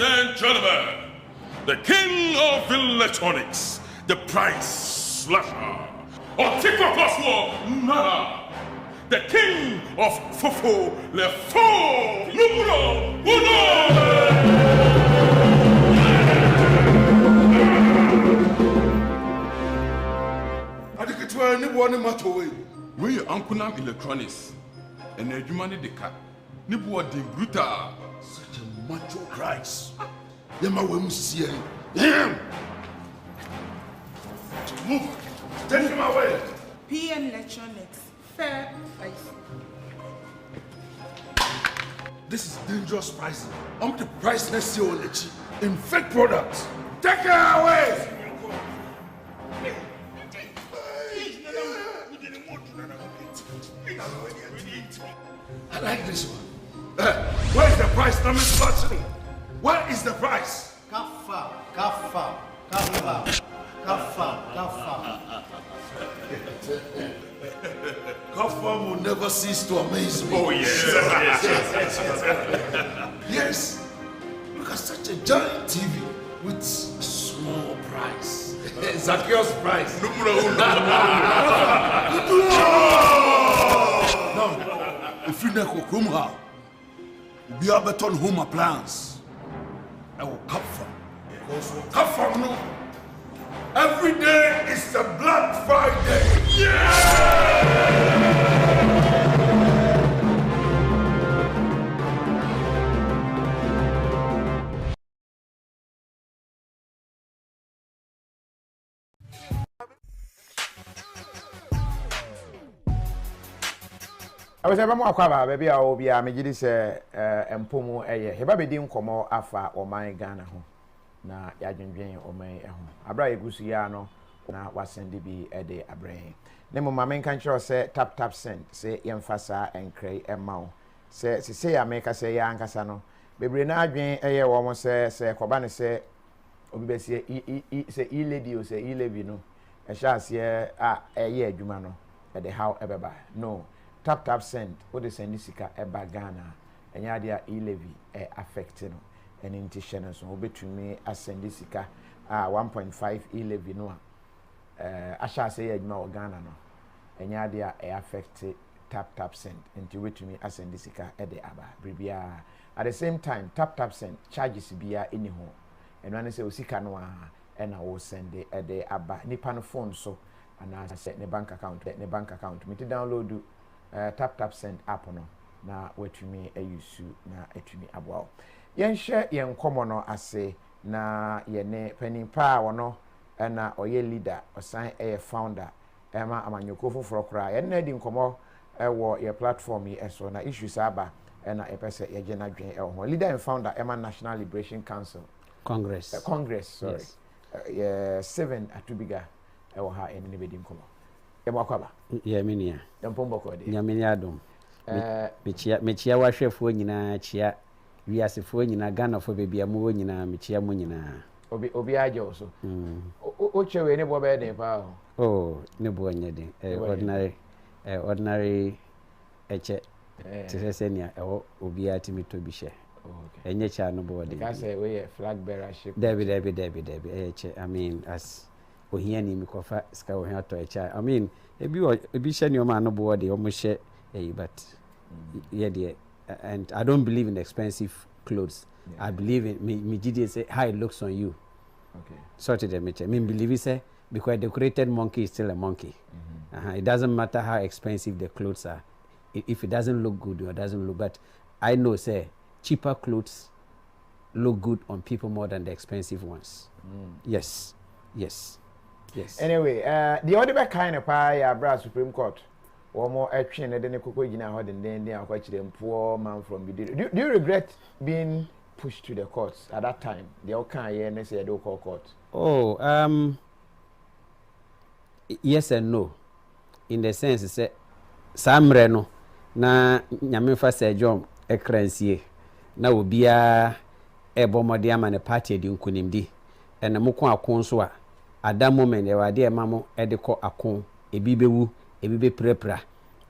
and gentlemen, the king of electronics, the price slasher, Otikwa Cosmo Nana, the king of Fofo Le Faux Numero Uno! We are Uncle Electronics, and a human deca. Nibu the brutal. Such a macho Christ. Yama wem see him. Move. Take him away. PN Electronics. Fair price. This is dangerous pricing. I'm the price next year on the cheap in fake products. Take her away. I like this one. Where is the price? Let me touch it. Where is the price? Kaffa. Kaffa will never cease to amaze me. Oh, yes. Yes. Look at such a giant TV with a small price. Zacchaeus price. Numero Uno! Now, if you never come here, be a better home appliance. I will Kaffa. Because Kaffa, no. Every day is a Black Friday. Yeah! I was ever more quava, baby. I will be a majidis and pomo a year. He baby didn't come out afa or my Ghana home. Na Yajin Jane or my home. Abra Gusiano, na was send be a day a brain. Nemo my main country say tap send, say Yamfasa and cray and mouth. Say I make us say Yankasano. Baby na Jane a year woman say Kobani say Obesi say e lady or say e levino. A shall say a year Jumano at the how ever by. No. Tap send what is send sika eba Ghana enya dia e-levy affect no and intention so obetumi asend sika 1.5 e-levy no asha say adwuma Ghana no enya dia affect tap send into wetumi asend sika e de aba bribia at the same time tap send charges bia any ho and when say osika no a na wo send e de aba nipa no phone so and say ne bank account me to download do tap send app no na watumi ayusu na atumi aboa yen hye yen komo no ase na yene panimpa wono na oye leader osan founder ema amanyoko foforo kra yen na di nkomo wo ye platform yi eso na issues aba na epese ye gena dwen ho leader and founder ema National Liberation Council Congress sorry yes. 7 atubiga wo ha ene be di nkomo Ebakwaba. Yeah, minia. Yampombo kodi. Nyamenya dum. Mechia wahwefo nyina chia wiasefo nyina Ghana fo bebia mu nyina mechia mu nyina. Obi aje oso. O chewe ne bo be den pa ho. Oh, ne bo nya den. Ordinary eche. Tisese nia obi atimi to bi hye. Okay. Enye cha no bo den. Ka say we flag bearership. Debi. Eche. I mean as ohia ni mikofa ska ohia to echa. I mean ebi hye ni o ma no bo de o mo hye but yeah there and I don't believe in expensive clothes. Yeah. I believe in me GD say how it looks on you. Okay. Sort of me believe it say because a decorated monkey is still a monkey. It doesn't matter how expensive the clothes are. If it doesn't look good or doesn't look, but I know say cheaper clothes look good on people more than the expensive ones. Yes. Anyway, the other kind of pie Bra Supreme Court or more action than the Coco Gina Hod and then they are quite them poor man from Bidiri. Do you regret being pushed to the courts at that time? The okay and say do call court. Oh, yes and no. In the sense say Samre no na nyame fa say John ekransie na obia ebomode ama ne party di nkunimdi ena moko akon so a at that moment there were there mamo e ko akon ebi bewu ebi be prepra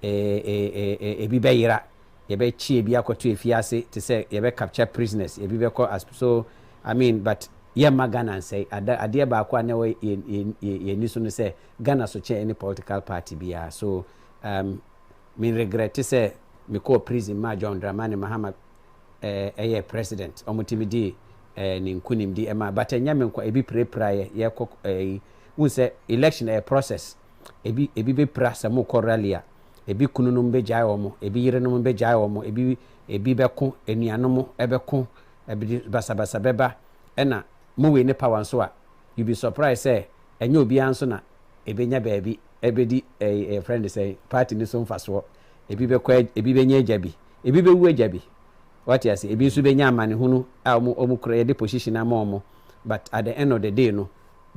ebi be yira ye be chi ebi akoto efiase to say ye be capture prisoners ebi be ko as so I mean, but yɛma Ghana and say adeɛ baako a na yɛni so no sɛ Ghana so kyɛ any political party biara. So me regret sɛ me kɔɔ prison ma John Dramani Mahama president ɔmotimi di ne nkunim di ɛma but ɛnyɛ me nkɔ ebi prepare yɛkɔ wo sɛ election process ebi bepra sɛ mo kɔ rally a ebi kununum be gyae wɔn ebi yerenom be gyae wɔn ebi bɛko enuanom ɛbɛko ebi basabasa bɛba ɛna mo we ne power nso a you be surprised say enye obi anso na ebenya baabi ebedi a friend say party ni so mfaso ebi bɛkɔ ebi benya agyabi ebi bɛwu agyabi what you say ebi nso benya amane hunu a omu kura de position ama omo but at the end of the day no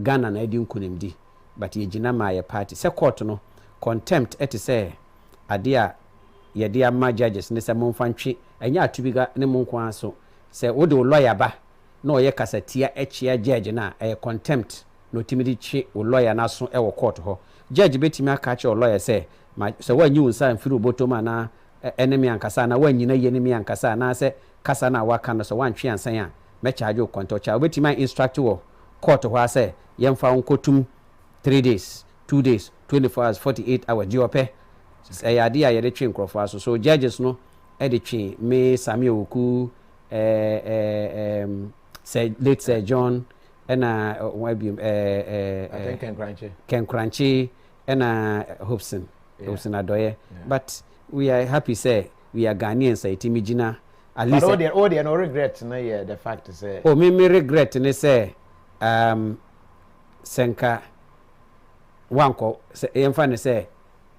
Ghana na edi nkunimdi but ye gina ma ye party se court no contempt eti say ade a ye de ama judges ne se momfa ntwe enya atubiga ne monko aso se wo de lawyer ba na oye kasatia echia judge na contempt no timidi chi o lawyer na so e wo court ho judge betimi aka che o lawyer se wanyi unsa mfiru botoma na enemy ankasa na wanyina ye enemy ankasa na se kasa na waka no so wantwe ansan a me charge o control cha betimi instruct wo court ho ase yemfa nkotum 3 days 2 days 24 hours 48 hours diope ade a yede twe nkrofo aso so judges no e de twe me Samuel Oku say late Sir John and I think Ken Crunchy and Hobson Adoye. But we are happy say we are Ghanaians say Timijina at least all the no regret no yeah the fact to say me regret ne say senka wanko yemfa ne say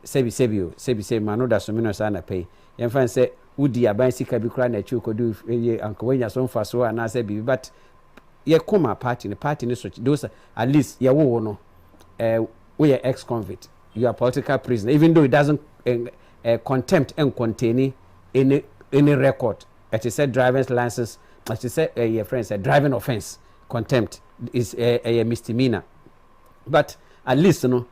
sebi mano da so mino sana pay yemfa say wudi aban sika bi kura na chi kodu anko wenya so mfa so na say bi but ye koma party ne so those at least ye wo no we are ex-convict you are political prisoner even though it doesn't contempt and contain any record it is a driver's license it is a your friends a driving offense contempt is a misdemeanor but at least no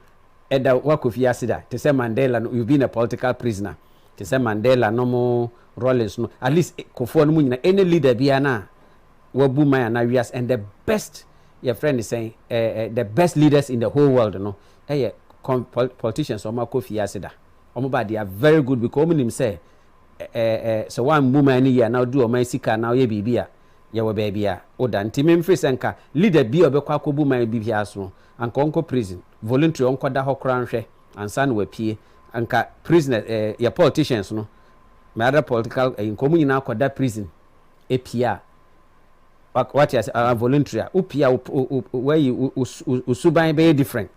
eda wakofi asida to say Mandela no, you've been a political prisoner to say Mandela no more Rollins no at least kofo no nyina any leader bia na wabu man na wias and the best your friend is saying the best leaders in the whole world no politicians o makofi asida omo they are very good because omo say so one woman here now do o man sika now ye bibia ye wo bibia o da ntimi mfiri senka leader bi obekwa akobu man bibia so anka onko prison voluntary onko da hokran hwe ansa na wapie anka prisoner your politicians no my other political inkomu nyina akoda prison epia what is voluntary upia where usuban be different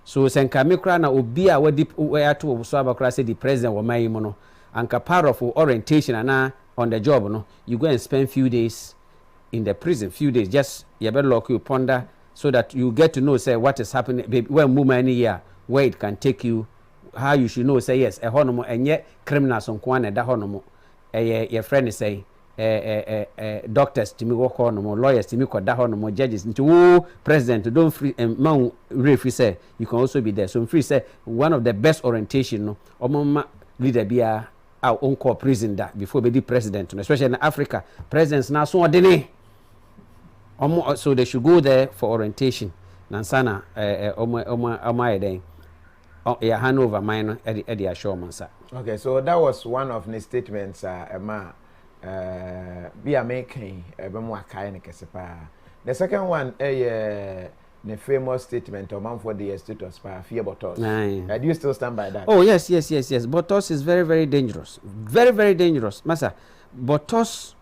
so senka mekra na obi a wadi ato so abakra say the president wo man no anka part of orientation ana on the job no you go and spend few days in the prison few days just you better lock you ponder so that you get to know say what is happening when movement here where it can take you how you should know say yes a honomo enye criminals on kwan na da honomo your friend is say doctors timi wo honomo lawyers timi ko da honomo judges nti wo president don't free man referee say you can also be there so free say one of the best orientation no omoma leader bia on call prison that before be the president especially in Africa presidents now so ordinary so they should go there for orientation nansana yeah hand over mine Eddie assurance. Okay, so that was one of the statements Emma be making the second one the famous statement of man for the status by fear bottles. Do you still stand by that? Oh yes. Bottles is very, very dangerous. Very, very dangerous. Masa, bottles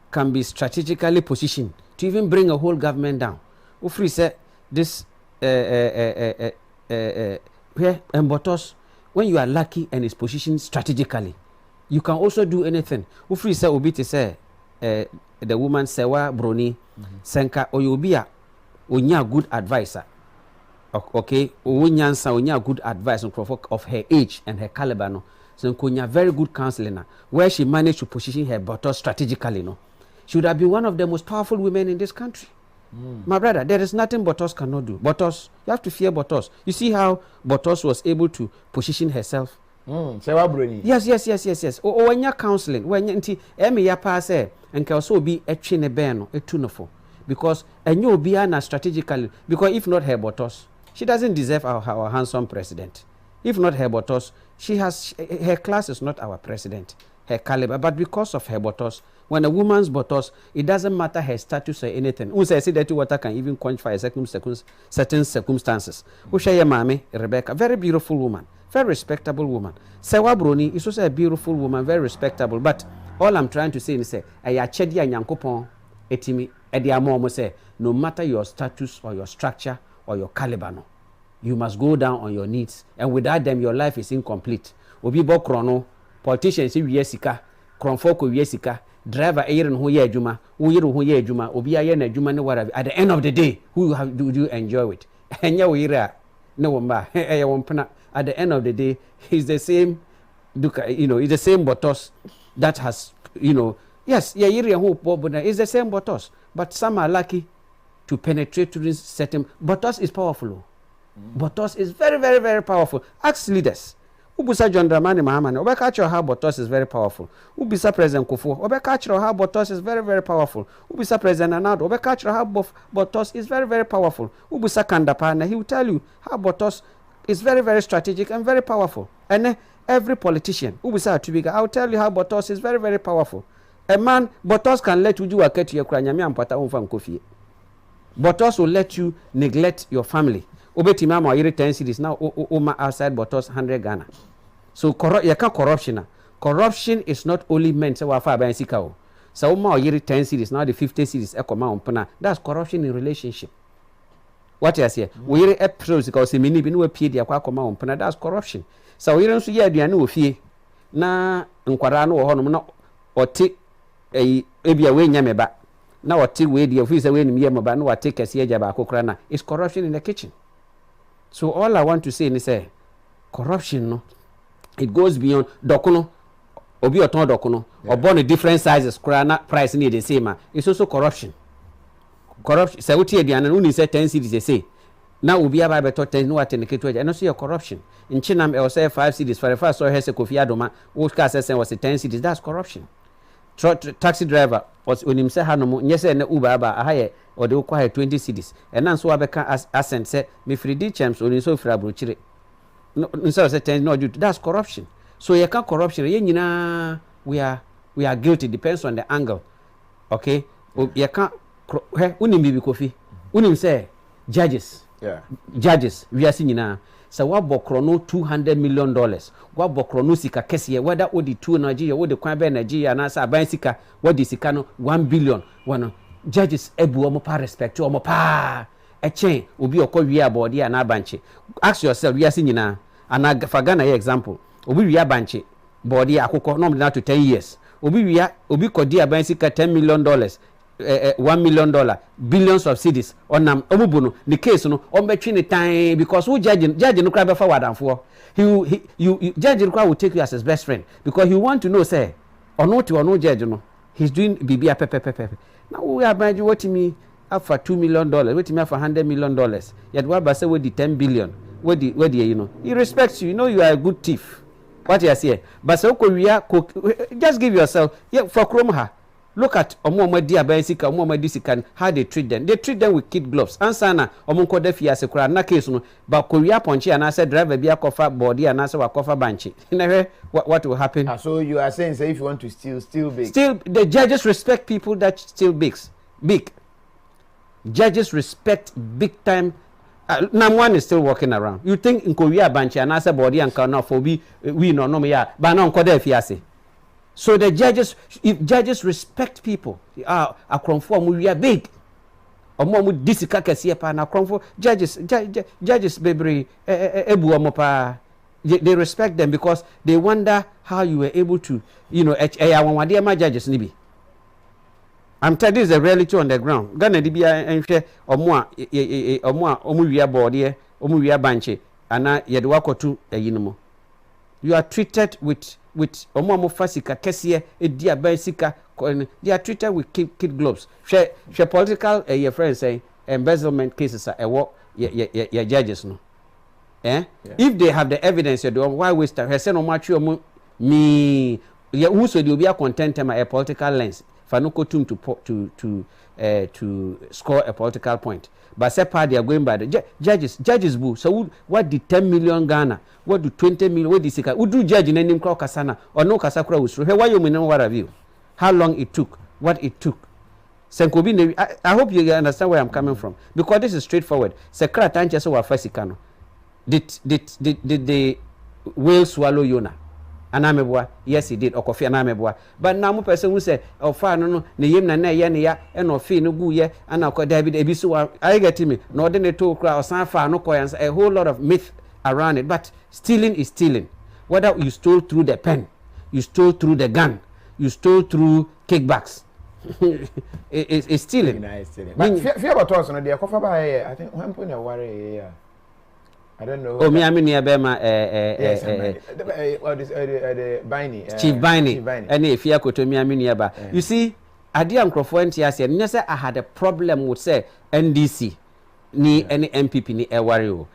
can be strategically positioned to even bring a whole government down. Ufri say this here and bottles when you are lucky and is positioned strategically, you can also do anything. Ufri say obiti say the woman sewa broni senka oyobia onya good advisor. Okay, onya good advice of her age and her caliber no. So konya very good counselor where she managed to position her bottles strategically no. She would have been one of the most powerful women in this country. My brother, there is nothing Botos cannot do. Botos, you have to fear Botos. You see how Botos was able to position herself. Yes. When you're counseling, when you emi ya pass and can also be a chine beno, a tunafo. because enyo obia na strategically, because if not her botos, she doesn't deserve our handsome president. If not her botos, her class is not our president, her caliber. But because of her botos, when a woman's botos, it doesn't matter her status or anything. Who says that water can even quantify certain circumstances. Ushaya Mami, Rebecca, very beautiful woman, very respectable woman. Sewa Bruni is also a beautiful woman, very respectable. But all I'm trying to say is say, Ayachedia Nyankopon, etimi, Ediamomo say, no matter your status or your structure or your caliber, no, you must go down on your knees. And without them, your life is incomplete. Obi bo krono, politicians say yesika, kronfoko yesika, driver ayer who ye juma, who ye juma, obi aye na juma ne whatever. At the end of the day, who do you enjoy it? Enya wira no wamba, at the end of the day, he's the same, it's the same botos that has, yes, it's the same botos, but some are lucky to penetrate to this certain. Botos is powerful. Botos is very, very, very powerful. Ask leaders. Ubusa John Dramani Mahama, Obekacho how Botos is very powerful. Ubisa President Kufu, Obekacho how Botos is very, very powerful. Ubisa President Anado, Obekacho how Botos is very, very powerful. Ubusa Kandapana, he will tell you how Botos is very, very strategic and very powerful. And every politician, Ubisa Tubiga, I will tell you how Botos is very, very powerful. A man, Botos can let you do a ket to your cranyami and pata umfam kofi. Botos will let you neglect your family. Obetima ma yiri 10 cities now oma outside Botos 100 Ghana. So corruption. Corruption is not only meant say wa fa ban sika o. So oma yiri 10 cities now the 50 cities ekoma ompana. That's corruption in relationship. What you say? We yiri episodes because se mini bi no apie dia kwa akoma ompana. That's corruption. So yiri nso ye aduane wo fie na nkwara no wo honom na oti ebia we nya meba na oti we dia fi say we nim ye meba na wate kese agya ba akokra na. It's corruption in the kitchen. So all I want to say is say corruption no, it goes beyond dokuno obi oton dokuno or born different sizes krana price need the same. It's also corruption. Corruption say uti ediana uni say 10 cities they say now obi aba beto 10 no attend keto and also your corruption in chinam e say 5 cities for the first so he say Kofi Adoma who ka say was 10 cities. That's corruption. Taxi driver was when him say hanomo nye say na Uber aba ahaye or they require 20 cities and now so abeka assent say me free di champs oni so free abrochire no instead say 10 no do. That's corruption. So you can corruption ye nyina we are guilty, depends on the angle. Okay, you can unim bibi Kofi unim say judges we are seeing nyina so what bokrono $200 million what bokrono sika kese whether odi 2 Nigeria what the kwan be Nigeria na sa ban sika what the sika no 1 billion one judges ebu omo pa respect omo pa echen obi okwa about there na banche. Ask yourself we are seeing nyina and for Ghana example obi wi abanche body akoko no na to 10 years obi kodi aban sika $10 million $1 million billions of cedis onam omubuno the case no on between the time because who judge no cry before wadanfo you judge no will take you as his best friend because he want to know say or no judge no he's doing bibia pepe now we are buying what me for $2 million what me for $100 million yet what ba say with the 10 billion where the he respects you, you are a good thief. What you say but so just give yourself for Kromha. Look at omo dia bensika omo disika how they treat them with kid gloves ansana omo ko da fia se kura na case no ba koria ponche and say driver bia kofa body and say wa kofa banchi what will happen. So you are saying say if you want to steal big, still the judges respect people that steal big judges respect big time. Now one is still walking around. You think in Korea banchi and say body and can for we no me ya ba na ko da fia se. So the judges, if judges respect people, akronfo we are big. Omo mu disika kese pa na akronfo judges bebre ebu omo pa. They respect them because they wonder how you were able to, wanwade ma judges ni bi. I'm telling you, this is the reality on the ground. Ghana di bia enhwe omo wi abode omo wi abanche ana yede wakotu eyinmo. You are treated with omo fasika kese edi abasika they are treated with kid gloves. She political your friends say embezzlement cases are your judges no. If they have the evidence you do why waste time say no match me who so they will be a content a political lens Fanuko to score a political point. But SEPA, they are going by the judges boo. So what the 10 million Ghana? What do 20 million? What this? Would do judge in any crowd kasana or no kasakura was through? Why you mean what have you? How long it took? What it took? Senkobi, I hope you understand where I'm coming from, because this is straightforward. Sekra tanche so wa fasikano. Did the whale swallow Yona? Anamebwa, yes he did. Okofi anamebwa. But now mo person who say, "Oh, fa no ne yem na ye ne ya, e no fi no gu ye, ana ko David ebisu I get me. No de ne to kra o san fa no koyans, a whole lot of myth around it. But stealing is stealing. Whether you stole through the pen, you stole through the gun, you stole through kickbacks. It's stealing. But fear about us, no, they are covered by, I think, one point of worry. I don't know. Oh, me, I mean, Bema, Chief Biney, and if you could to me, I mean, you see, I dear Uncrophone, yes, and yes, I had a problem with, say, NDC, ni any MPP, ni a warrior.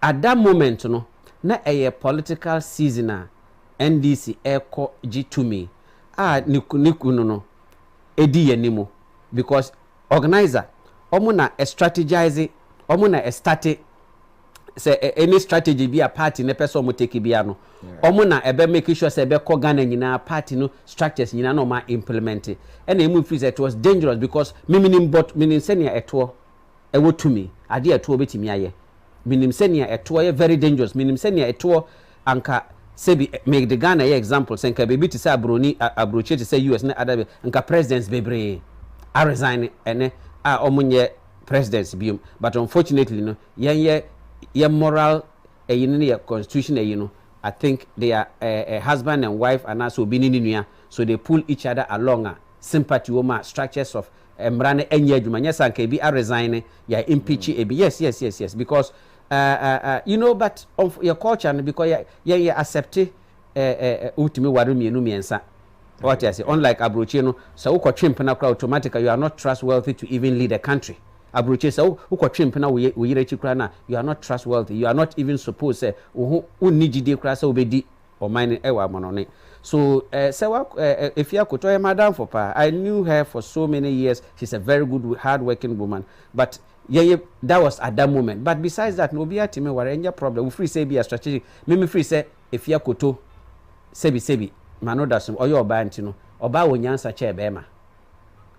At that moment, no, na a political season, NDC, echo G to me. Niku, no. Edi animo, because organizer omuna a strategize omuna a start say any strategy be a party ne person mo take bia no omuna ebe make sure say be ko Ghana nyina party no structures nyina no ma implement e na emu free say it was dangerous because minim but minim senior eto e wo to me ade eto betimi aye minim senior eto e very dangerous minim senior eto anka Sebi make the Ghana example senka baby to say abroni abroche to say US na other nka presidents bebre I resign ene omunye presidents biom but unfortunately no ye moral ye constitution I think they are a husband and wife and also bininua so they pull each other along sympathy woma structures of mrane enye adwuma nyesa nka bi I resign ya impeach ebi yes because you know, but of your culture, because you accept ultimate warumi no miensa. What I say, unlike Abrochino, so uko chimpana kwa automatically you are not trustworthy to even lead a country. Abroche so uko chimpana we na you are not trustworthy. You are not even supposed say unijide kra say obedi or mine ewa monone. So if you could madam for pa, I knew her for so many years. She's a very good, hard-working woman, but. Yeah, that was at that moment. But besides that, no be a team where any problem. We free say be a strategic. Me free say if you koto sebi mano da some oyo oba ntino oba wonyansa che bema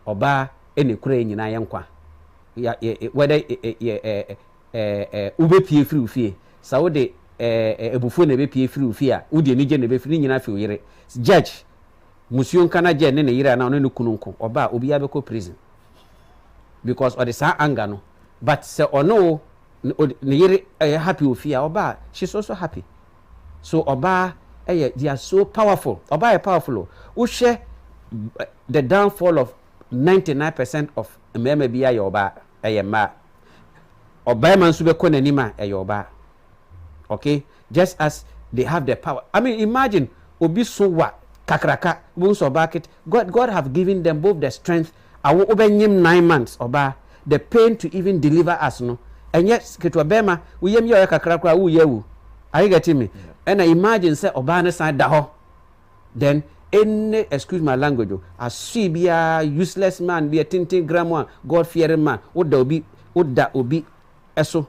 oba ene kura nyina yenkwa ya whether ube pie free ufie sa wo de ebufo na be pie free ufie a wo de nije na be free nyina fi yire judge musuon kana je ne yire na no kununko oba obi ya be ko prison because of the sa anger no. But say no, happy with fear. Oba, she's also happy. So Oba, they are so powerful. Oba is powerful. Who share the downfall of 99% of MMBI Oba, ma. Oba man sube kone nima Oba. Okay, just as they have the power. I mean, imagine Obi so what kakraka bunso bucket. God have given them both the strength. I will open him 9 months Oba. The pain to even deliver us no and yet ketwa bema we yem yo kakra kra wo yewu are you getting me and I imagine say oba na side da ho then any excuse my language as be a useless man be a tintin grandma God fearing man oda obi eso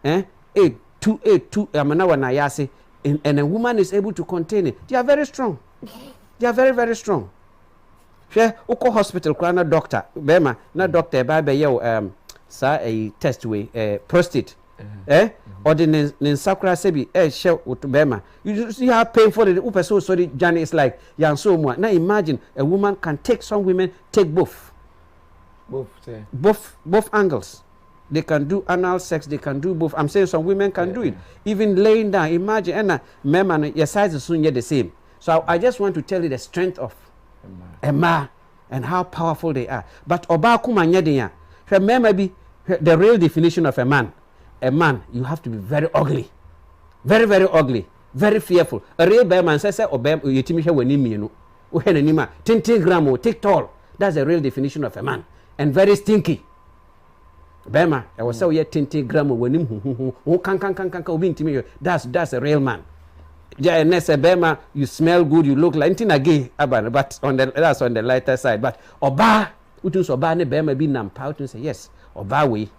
8 amana wana yase and a woman is able to contain it. They are very strong. They are very, very strong. She uko hospital kwa na doctor bema na doctor ba be ye sa a test way prostate or the nsakra sebi she bema you see how painful it upeso sorry Johnny is like yan so mo now imagine a woman can take some women take both angles. They can do anal sex, they can do both. I'm saying some women can do it. Even laying down, imagine and men your size is soon yet the same. So I just want to tell you the strength of Emma and how powerful they are. But Oba Kumanya deya, remember be the real definition of a man. A man, you have to be very ugly. Very, very ugly. Very fearful. A real bear man says Obem Yetimisha Wenimi, Uhenanima, 10 gram, take tall. That's the real definition of a man. And very stinky. Bema, I was so yet 10 gram when him who can be intimidated. That's a real man. yeah, next bema, you smell good, you look like anything again, but that's on the lighter side. But oba, utus oba ne bema be nampa, utus say yes, oba we.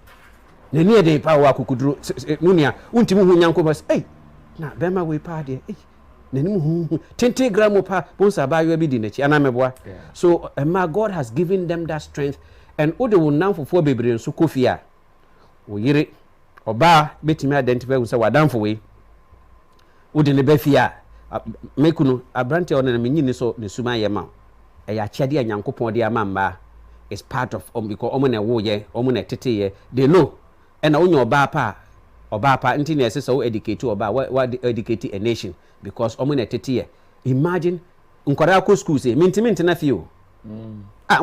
Ne near de power kukudru nunia, untimu hunyanko was, hey, na bema we pa de, hey, nenimu 20 gram pa, bonsa ba you be dinechi, anameboa. So my God has given them that strength, and Ode will now for 4 baby and so kofia. O yere, oba, betimi identify with say wadamfo we. Ode ne bafia mekunu abrante ona na menyi ni so ne suma ye ma e ya kyade anyankopon de amamba is part of because omo na wo ye omo na tete ye they know and na onyo oba pa nti na ese so educate oba what educate a nation because omo na tete ye imagine nkwara ko school say minti na fie o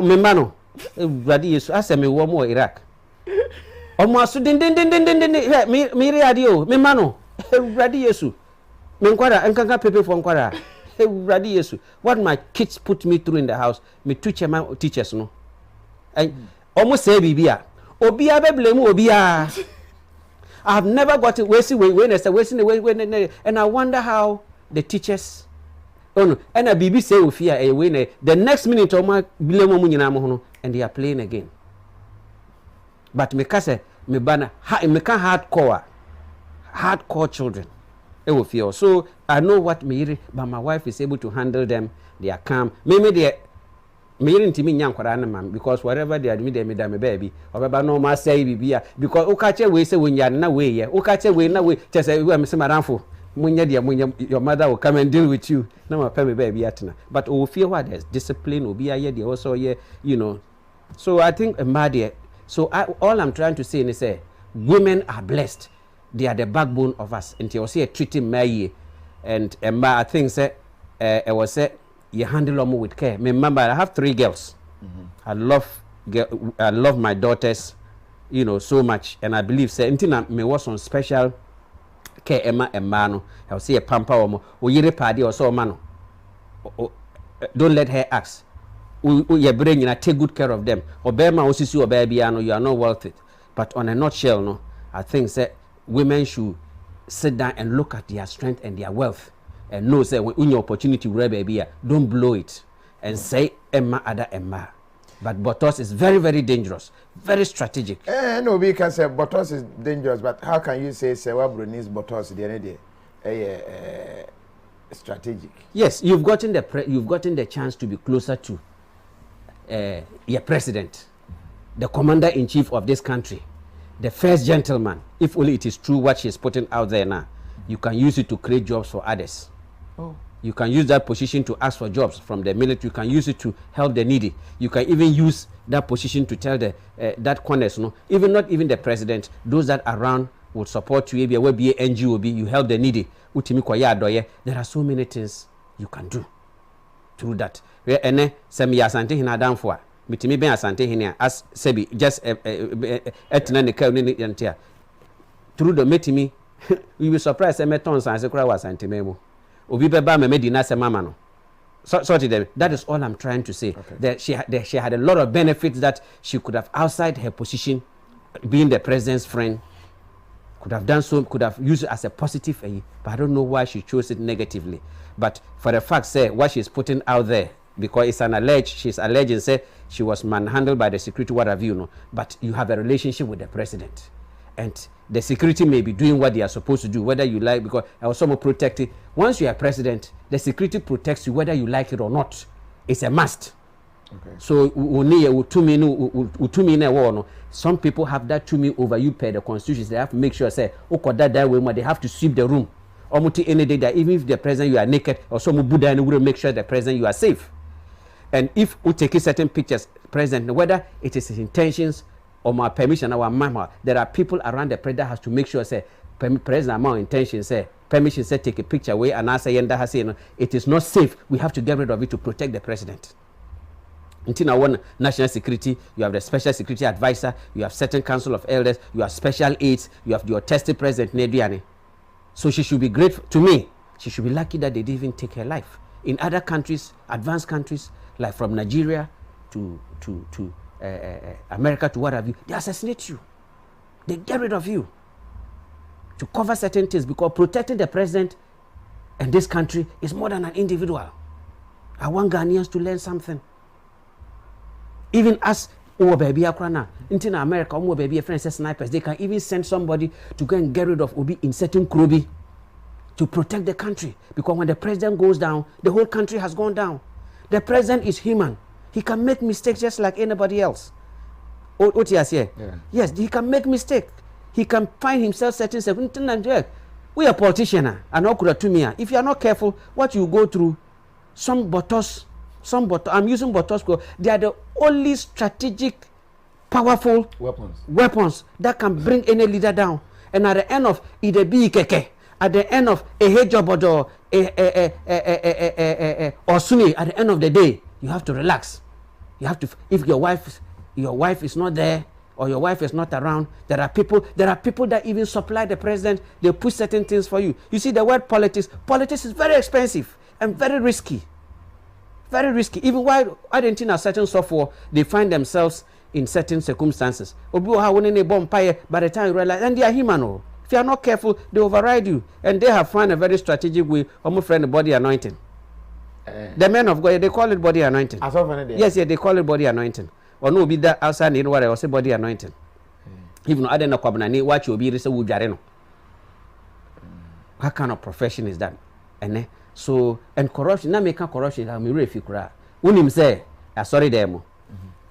memba no bradi yesu aseme wo mo Iraq omo aso den mi ri ade o memba no bradi yesu Menkwara, enkanka pepe for nkwara. Hey, Radi Yesu. What my kids put me through in the house, me teachers no. And almost say bibia. Obia be blame obia. I've never got it. And I wonder how the teachers. Oh no. And a bibi say ofia a winner. The next minute oma blame nyina mo no, and they are playing again. But me kase me bana me can hardcore children. Feel. So I know what me, but my wife is able to handle them. They are calm. Maybe they me to me man because whatever they admit they made me baby. Or no ma say bibia because okache we say when you na way yeah. Okache we na way just say we am say madamfo. Your mother will come and deal with you. No my pay baby atna. But we feel what there's discipline will be here they also here, you know. So I think so all I'm trying to say is say women are blessed. They are the backbone of us. And you see a treating me and I think say I was say you handle them with care. Remember, I have 3 girls. I love my daughters, you know, so much, and I believe say until me was on special care Emma no. I will see a pamper or yere party or so man. Don't let her ask. Your brain, you take good care of them. Or bear my osisi or baby, I know you are not worth it. But on a nutshell, no, I think say women should sit down and look at their strength and their wealth and know say when your opportunity will baby don't blow it and say Emma other Emma. But botos is very, very dangerous, very strategic. No, we can say botos is dangerous, but how can you say Brunei's botos the other strategic? Yes, you've gotten the chance to be closer to your president, the commander-in-chief of this country. The first gentleman, if only it is true what she's putting out there now, you can use it to create jobs for others. Oh. You can use that position to ask for jobs from the military. You can use it to help the needy. You can even use that position to tell the that corners, no, even not even the president, those that are around would support you. Maybe be NGO, you help the needy. There are so many things you can do through that. And some yasante hina down for. Mitimi ben asante hinia as sebi just etna ne ka ni yantia through the metimi we will surprise them tons and sekura was asante memo obi be ba me medina se mama no so to them. That is all I'm trying to say. Okay. That she had a lot of benefits that she could have outside her position, being the president's friend, could have done so, could have used it as a positive, but I don't know why she chose it negatively. But for the fact say what she's putting out there, because it's she's alleging say she was manhandled by the security, what have you know, but you have a relationship with the president and the security may be doing what they are supposed to do, whether you like, because I was somewhat protected. Once you are president, the security protects you whether you like it or not. It's a must. Okay. So some people have that to me over you per the constitution. They have to make sure say that way they have to sweep the room. Almost any day that even if the president you are naked or some Buddha and will make sure the president you are safe. And if we take certain pictures, president, whether it is his intentions or my permission, our mama, there are people around the president has to make sure say president amount intention say permission say take a picture away and answer yenda has say it is not safe. We have to get rid of it to protect the president. Until now, one national security, you have the special security advisor, you have certain council of elders, you have special aides, you have your tested president Nedriani. So she should be grateful to me. She should be lucky that they didn't even take her life. In other countries, advanced countries, like from Nigeria to America to what have you, they assassinate you. They get rid of you to cover certain things because protecting the president And this country is more than an individual. I want Ghanaians to learn something. Even us, baby, in America, baby, friends, snipers, they can even send somebody to go and get rid of Obi in certain Krobi to protect the country. Because when the president goes down, the whole country has gone down. The president is human. He can make mistakes just like anybody else. Yes, he can make mistakes. He can find himself certain circumstances. We are politicians, and if you are not careful, what you go through, some bottles, I'm using bottles, they are the only strategic, powerful weapons that can bring any leader down. And at the end of either BKK, at the end of a Hejobodo or Sunni, at the end of the day, you have to relax. You have to, if your wife is not there or your wife is not around, there are people that even supply the president. They push certain things for you. You see, the word politics is very expensive and very risky. Very risky. Even why didn't in a certain software they find themselves in certain circumstances. By the time you realize, and they are human. If you are not careful, they override you. And they have found a very strategic way of friend body anointing. The men of God, they call it body anointing. Yes, they call it body anointing. Or no, be that outside in what I was say body anointing. Even though I don't know what you be research. What kind of profession is that? And so, and corruption, na make corruption, I'm really if you cry. Unim say, sorry demo.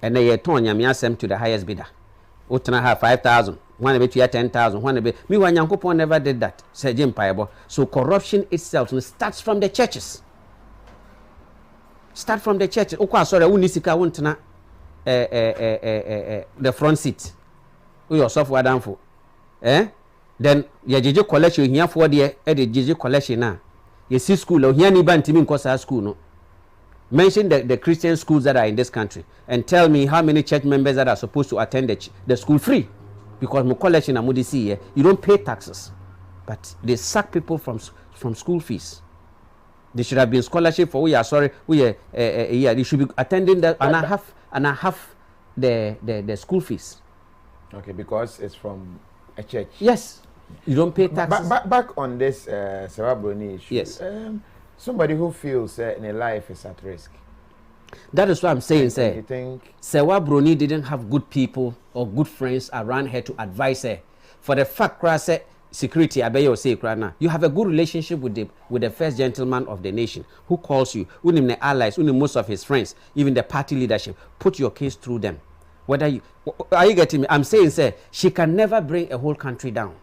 And they turn yam to the highest bidder. Utana have 5,000, one bit you 10,000, one bit. Me one young couple never did that. Say Jim Piable. So corruption itself starts from the churches. Start from the churches. Okwa sorry, unisika wuntana the front seat. We yourself were down for. Then your JJ collection here for the JJ collection now. You see school or here niban timin kosa school no. Mention the Christian schools that are in this country and tell me how many church members that are supposed to attend the school free. Because my collection amudi see you don't pay taxes. But they sack people from school fees. They should have been scholarship for they should be attending that and I have the school fees. Okay, because it's from a church. Yes. You don't pay taxes. Back on this Sewabroni issue. Yes. Somebody who feels in a life is at risk. That is what I'm saying, sir. You think Sewabroni didn't have good people or good friends around her to advise her. For the fact, security, you have a good relationship with the first gentleman of the nation who calls you, who name the allies, who name most of his friends, even the party leadership. Put your case through them. Are you getting me? I'm saying, sir, she can never bring a whole country down.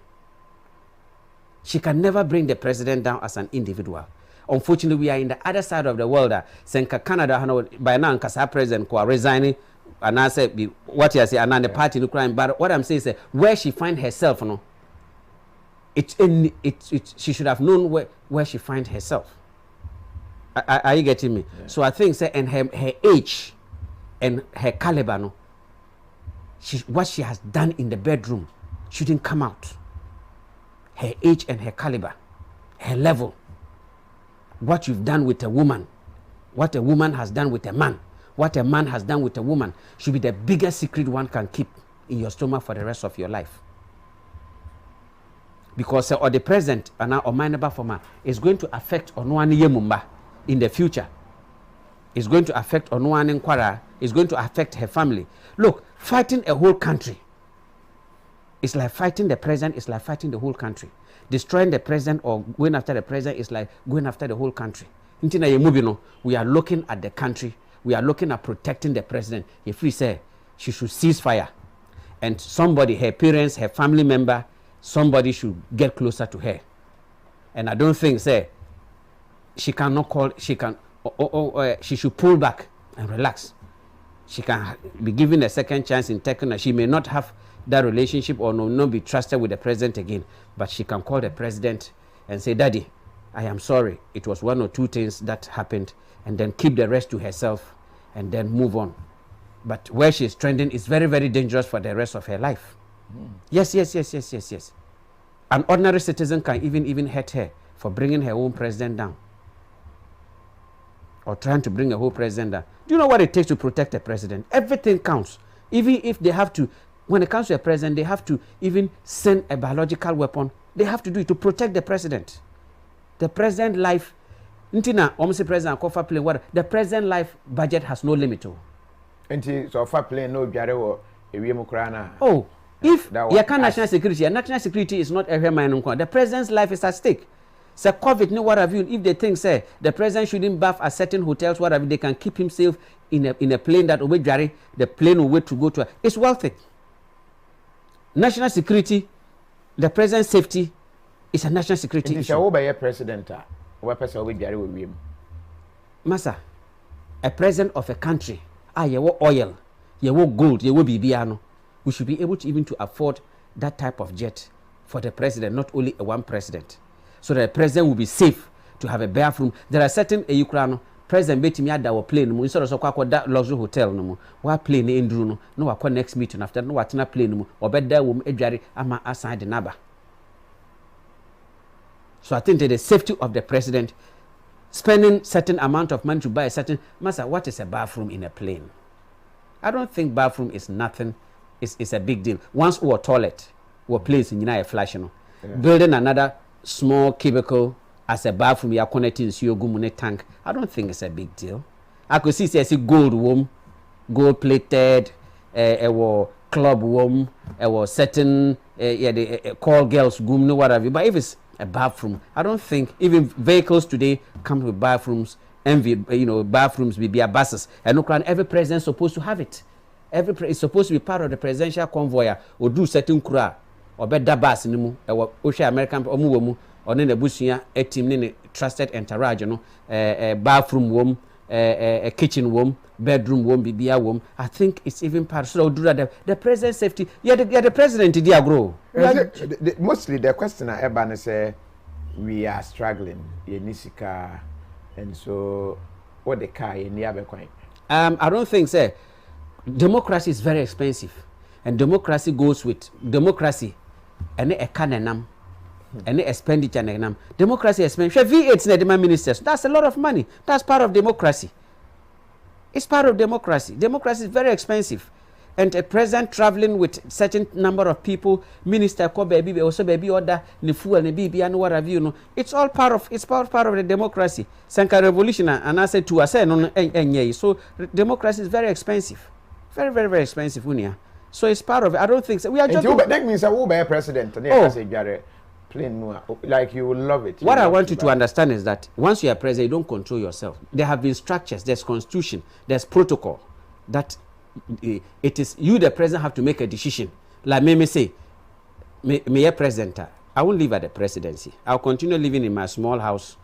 She can never bring the president down as an individual. Unfortunately, we are in the other side of the world. Senka Canada, by now, Kasa president is resigning, and I say what you say, and the party no crime. But what I'm saying is, where she find herself, she should have known where she finds herself. Are you getting me? Yeah. So I think, say, and her age and her caliber, what she has done in the bedroom shouldn't come out. Her age and her caliber, her level, what you've done with a woman, what a woman has done with a man, what a man has done with a woman should be the biggest secret one can keep in your stomach for the rest of your life. Because or the present or my neighbor for man is going to affect Onwani Yemumba in the future. It's going to affect Onwani Nkwara. It's going to affect her family. Look, fighting a whole country. It's like fighting the president. It's like fighting the whole country. Destroying the president or going after the president is like going after the whole country. We are looking at the country. We are looking at protecting the president. If we say she should cease fire, and somebody, her parents, her family member, somebody should get closer to her. And I don't think, say, she cannot call. She can. She should pull back and relax. She can be given a second chance in taking. She may not have that relationship or not be trusted with the president again, but she can call the president and say, Daddy, I am sorry. It was one or two things that happened, and then keep the rest to herself and then move on. But where she's trending is very, very dangerous for the rest of her life. Yes. An ordinary citizen can even hurt her for bringing her own president down or trying to bring a whole president down. Do you know what it takes to protect a president? Everything counts. Even if they have to, when it comes to a president, they have to even send a biological weapon. They have to do it to protect the president. the present life ntina almost president kofa plane what the present life budget has no limit to. Nti so fa plane no dware wo ewiem kra na. Oh, if you can national security is not every man. The president's life is at stake. So COVID, no what have you? If they think say the president shouldn't bath at certain hotels, whatever, they can keep himself in a plane that will Jerry, the plane will wait to go to. It's worth it. National security, the president's safety is a national security issue. It's president. Massa, a president of a country, you want oil, you want gold, you want bibiano. We should be able to even to afford that type of jet for the president, not only one president. So that the president will be safe to have a bathroom. There are certain Ukraine president betting me at our plane. Instead of so called that luxury hotel no more. Why plane in Druno? No, I next meeting after no what na plane no more. Or better will ejari ama aside the naba. So I think that the safety of the president, spending certain amount of money to buy a certain massa. What is a bathroom in a plane? I don't think bathroom is nothing. It's a big deal. Once or toilet or place in United Flash, building another small cubicle as a bathroom, you are connecting to your gumune tank. I don't think it's a big deal. I could see gold room, gold plated, a club room, a certain call girls room, no whatever. But if it's a bathroom, I don't think even vehicles today come with bathrooms. Bathrooms will be buses, and every president is supposed to have it. It's supposed to be part of the presidential convoy or do certain kura or better bus in mu Osha American Omu or then the Bushia a team in trusted entourage, bathroom room, a kitchen room, bedroom room, BBA room. I think it's even part so do that the president's safety. Yeah, the president did grow. Mostly the question I ever say we are struggling in Nisika, and so what the car in the other coin. I don't think say democracy is very expensive, and democracy goes with democracy. And a cananam, and expenditure and democracy expenditure. V8 na ministers. That's a lot of money. That's part of democracy. It's part of democracy. Democracy is very expensive, and a president traveling with certain number of people, minister ko baby also baby order ni fuel ni bibi and what have you. It's all part of the democracy. Sanka revolution and I said to us so democracy is very expensive, very very very expensive. So it's part of it. I don't think so. We are just. That means I will be a president. Like you will love it. What I want you to understand is that once you are president, you don't control yourself. There have been structures. There's constitution. There's protocol. That it is you, the president, have to make a decision. Like me say, me a president. I won't live at the presidency. I'll continue living in my small house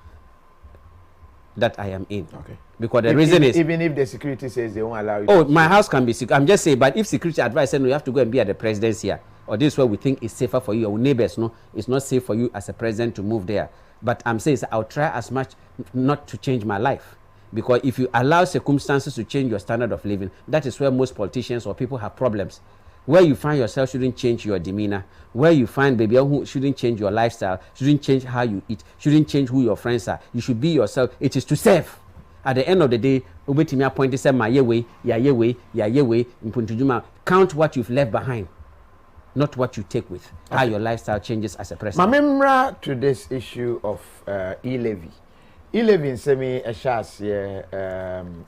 that I am in. Okay. Because the reason is even if the security says they won't allow you. Oh, my house can be secure. I'm just saying, but if security advice says no, you have to go and be at the presidency here, or this is where we think is safer for you, our neighbors, no, it's not safe for you as a president to move there. But I'm saying I'll try as much not to change my life, because if you allow circumstances to change your standard of living, that is where most politicians or people have problems. Where you find yourself shouldn't change your demeanor. Where you find baby who shouldn't change your lifestyle, shouldn't change how you eat, shouldn't change who your friends are. You should be yourself. It is to serve. At the end of the day, obetimi appoint say my yewe, ya yewe, impuntujuma. Count what you've left behind, not what you take with. Okay. How your lifestyle changes as a president. Mamemra to this issue of e-levy. E-levy in semi ashas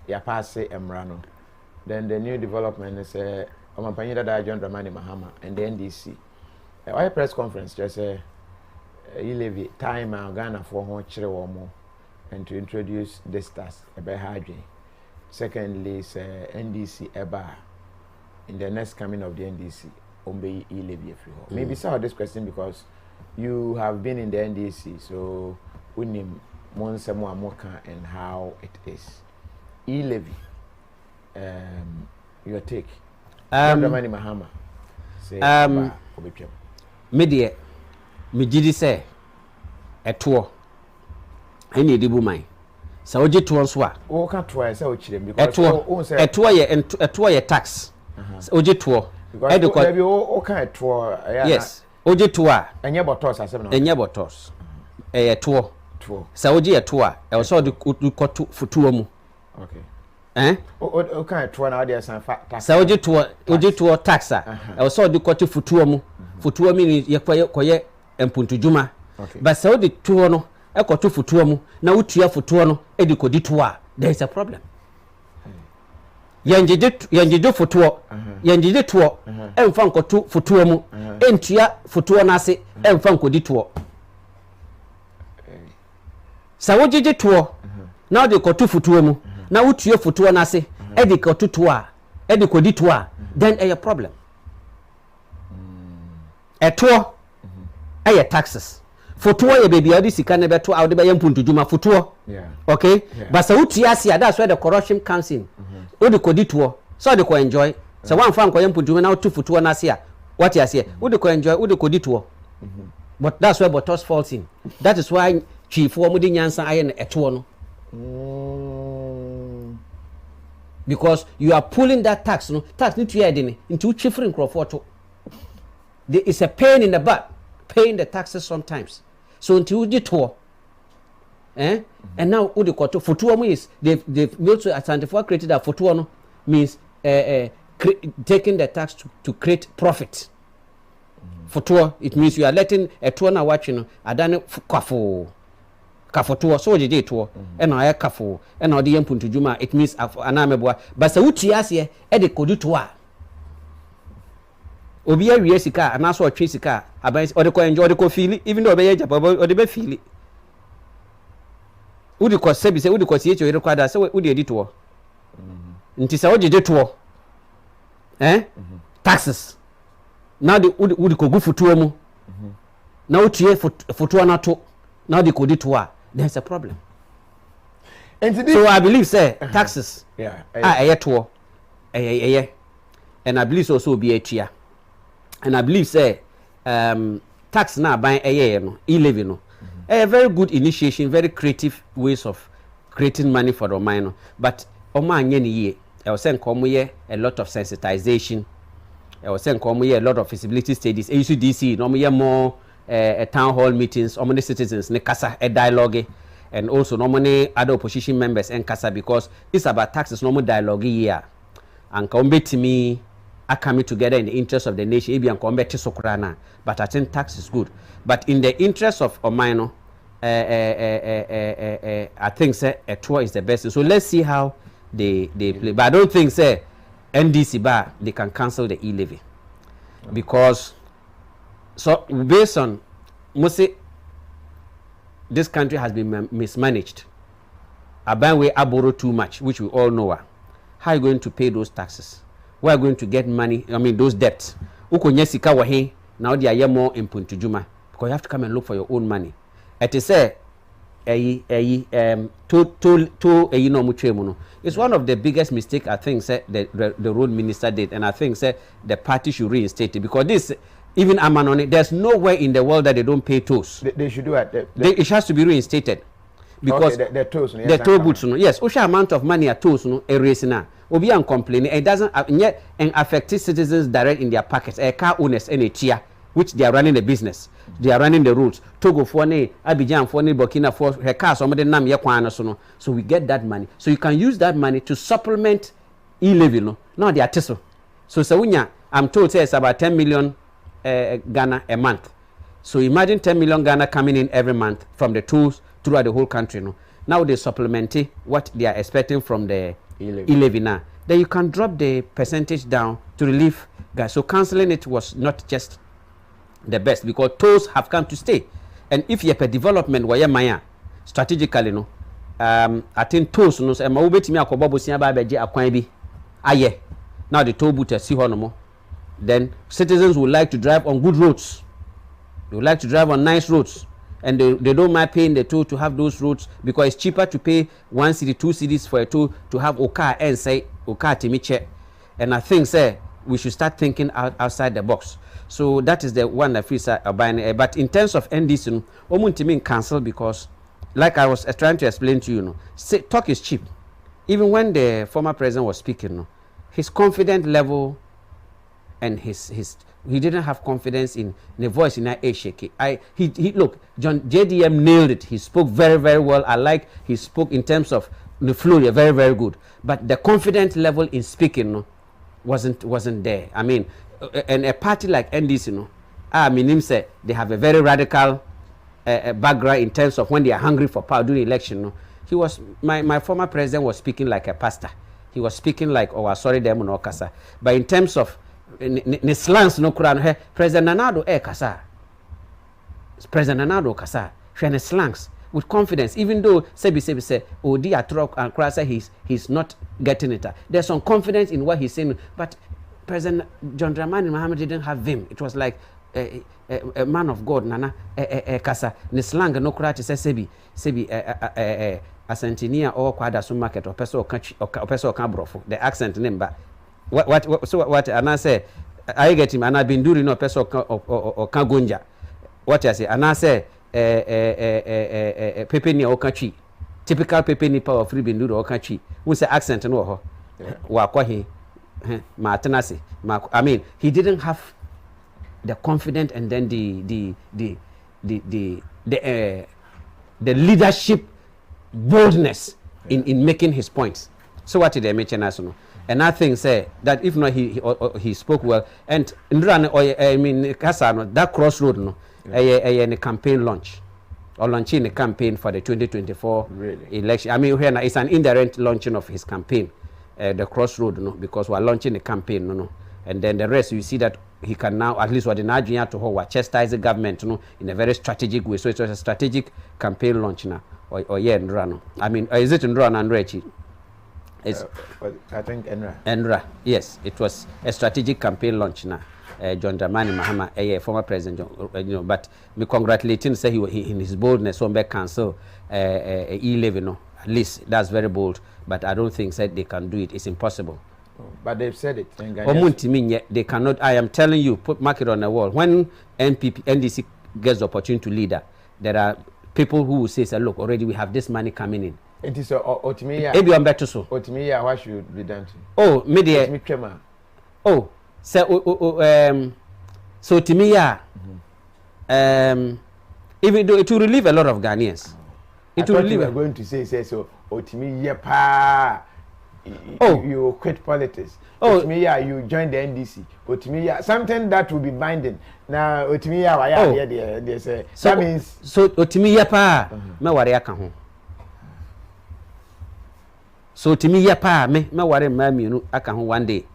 ya passe emrano. Then the new development is Omampanyida da John Dramani Mahama and the NDC. Why press conference just e-levy time Ghana for one chire more. And to introduce this task about hygiene. Secondly, is NDC EBA in the next coming of the NDC, Ombe e-levy. Maybe saw this question because you have been in the NDC, so we need Monsamuamoka and how it is. E-levy, your take. Dramani Mahama. Say, media, me did say a tour. I need the woman. So oje to answer. O can try say ochire because a tour ye tax. Oje to. Because maybe o can tour. Yes. Oje tour. Enye botos asem na. Enye botos. Tour. So oje a tour. E also do koto futuo mu. Okay. O can tour na dey san tax. So oje tour tax a. E also do koto futuo mu. Futuo mi ni ye koye empuntujuma. Okay. But so the tour no ekoto futuo mu na wotua futuo no edi kodi to a there is a problem. Yanjeje futuo yanjeje to emfa nkoto futuo mu entua futuo na ase emfa nkodi to. Sa wojeje to na de koto futuo mu na wotua futuo na ase edi koto to a edi kodi to a then a problem. Eto aye taxes. Futuo ye baby odi sika na beto a odi be yampuntu djuma futuo. Okay? But sa wotua ase that's where the corruption comes in. Odi kodi to so de ko enjoy. So one fan ko yampuntu djuma na wotu futuo na ase a what you say? Odi ko enjoy odi kodi to. But that's where Botos falls in. That is why chief wo mudi nyansa aye na eto no. Because you are pulling that tax no tax need to hear into chifring crofort. There is a pain in the butt paying the taxes sometimes. So until you to and now udi koto futuo mu is they've also identified created that futuo no means taking the tax to create profit. Futuo it means you are letting a tuo na watching adane kafotuo so je tuo and na kafo and na de yampuntu djuma it means anameboa but sa wuti ase e de kodi to a obi awie sika anaso otwe sika aban o de ko enjoy o de ko feel even though be japa o de be feel udi ko sebi se udi ko siecho ire kwada se udi edi to nti sa ojeje to taxes now the udi ko gufutuo mu na otie futuo na to now the kodi to a there's a problem. So I believe say taxes to and I believe also be a tia. And I believe say tax na buying no e-levy no a very good initiation, very creative ways of creating money for the minor. But Oman ye I was saying come here a lot of sensitization. I was saying come here a lot of feasibility studies. AUCDC no more town hall meetings, many citizens ne kasa a dialogue and also normally other opposition members and kasa because it's about taxes normal dialogue here. And come to me are coming together in the interest of the nation. But I think tax is good. But in the interest of Omino, I think say a tour is the best. So let's see how they play. But I don't think say NDC bar they can cancel the e-levy because so based on mostly this country has been mismanaged. I borrow too much, which we all know. How are you going to pay those taxes? Where are you going to get money? I mean, those debts. Now they are more input to Juma because you have to come and look for your own money. It's one of the biggest mistakes I think the road minister did, and I think the party should reinstate it because this. Even Amanoni, there's nowhere in the world that they don't pay tolls. They should do it. It has to be reinstated. Because the tolls, the toll booths, yes, Osha amount of money at tolls, no, erasing. Obi and complaining, it doesn't yet affect citizens direct in their pockets. A car owners and a tier, which they are running the business, they are running the roads. Togo for ne, Abidjan for ne, Burkina for her car, somebody nam yakwana sono. So we get that money. So you can use that money to supplement e-levy, no, not the artisan. So Sawunya, I'm told it's about 10 million. Ghana a month. So imagine 10 million Ghana coming in every month from the tools throughout the whole country. No? Now they supplement what they are expecting from the e-levy now. Then you can drop the percentage down to relieve guys. So cancelling it was not just the best because tolls have come to stay. And if you have a development where Maya strategically, no, I think tolls no say ma ubeti mi akobo bosia ba beje akwan bi aye. Now the toll booth see hono. Then citizens would like to drive on good roads. They would like to drive on nice roads. And they don't mind paying the toll to have those roads because it's cheaper to pay 1 city, 2 cities for a toll to have Oka and say Oka Timiche. And I think we should start thinking outside the box. So that is the one that feels buying. But in terms of NDC, Omuntimin cancel because like I was trying to explain to you, talk is cheap. Even when the former president was speaking, his confidence level and he didn't have confidence in the voice in that shaky. He look, John JDM nailed it. He spoke very, very well. I like he spoke in terms of the flow, very, very good. But the confidence level in speaking wasn't there. I mean, and a party like NDC, I mean, him say they have a very radical background in terms of when they are hungry for power during election. No, he was my former president was speaking like a pastor. He was speaking like sorry them no kasa. But in terms of ne slangs no kura President Nanado kasa. President Nanado kasa. Share slangs with confidence, even though Sebi say Odi Atrok and Krasa he's not getting it. There's some confidence in what he's saying, but President John Dramani Mahama didn't have him. It was like a man of God, Nana Kasa. Ne slang no krati say Sebi Asentinia or Kwada Su market or Peso Cabrofo. The accent name, but what and I say I get him and I've been doing no Peso or Kagunja. What I say and I say Pepeni Okachi. Typical Pepeni power free Binduro Okachi. Who say accent no ho. Wakwahi Martinasi. I mean, he didn't have the confidence and then the leadership boldness in making his points. So what did they mention as no? And I think say that if not he spoke well and I mean Kasano that crossroad no a campaign launch or launching a campaign for the 2024 election. I mean here it's an indirect launching of his campaign. The crossroad, no, because we're launching a campaign, no, and then the rest you see that he can now at least what the Nigerian to hold chastise the government, no, in a very strategic way. So it was a strategic campaign launch now, or yeah, Nrano. I mean, is it Nrano and Rechi? It's I think Enra. Yes, it was a strategic campaign launch now. John Dramani Mahama, former president, but me congratulating say he in his boldness on back cancel E11, no. At least that's very bold, but I don't think that they can do it. It's impossible. But they've said it. They cannot. I am telling you, mark it on the wall. When NDC gets the opportunity to lead, there are people who will say, look, already we have this money coming in. It is Otimiya. Maybe I'm better so. Otimiya, what should be done to? Oh, media. Oh, so Otimiya. Even though it will relieve a lot of Ghanaians. It will relieve. We're going to say so. Otimiya pa. You quit politics. Otimiya, you join the NDC. Otimiya, something that will be binding. Now, Otimiya, they say. So, that means. So, Otimiya pa, me wari akaho. So, Otimiya pa, me wari mami no akaho one day.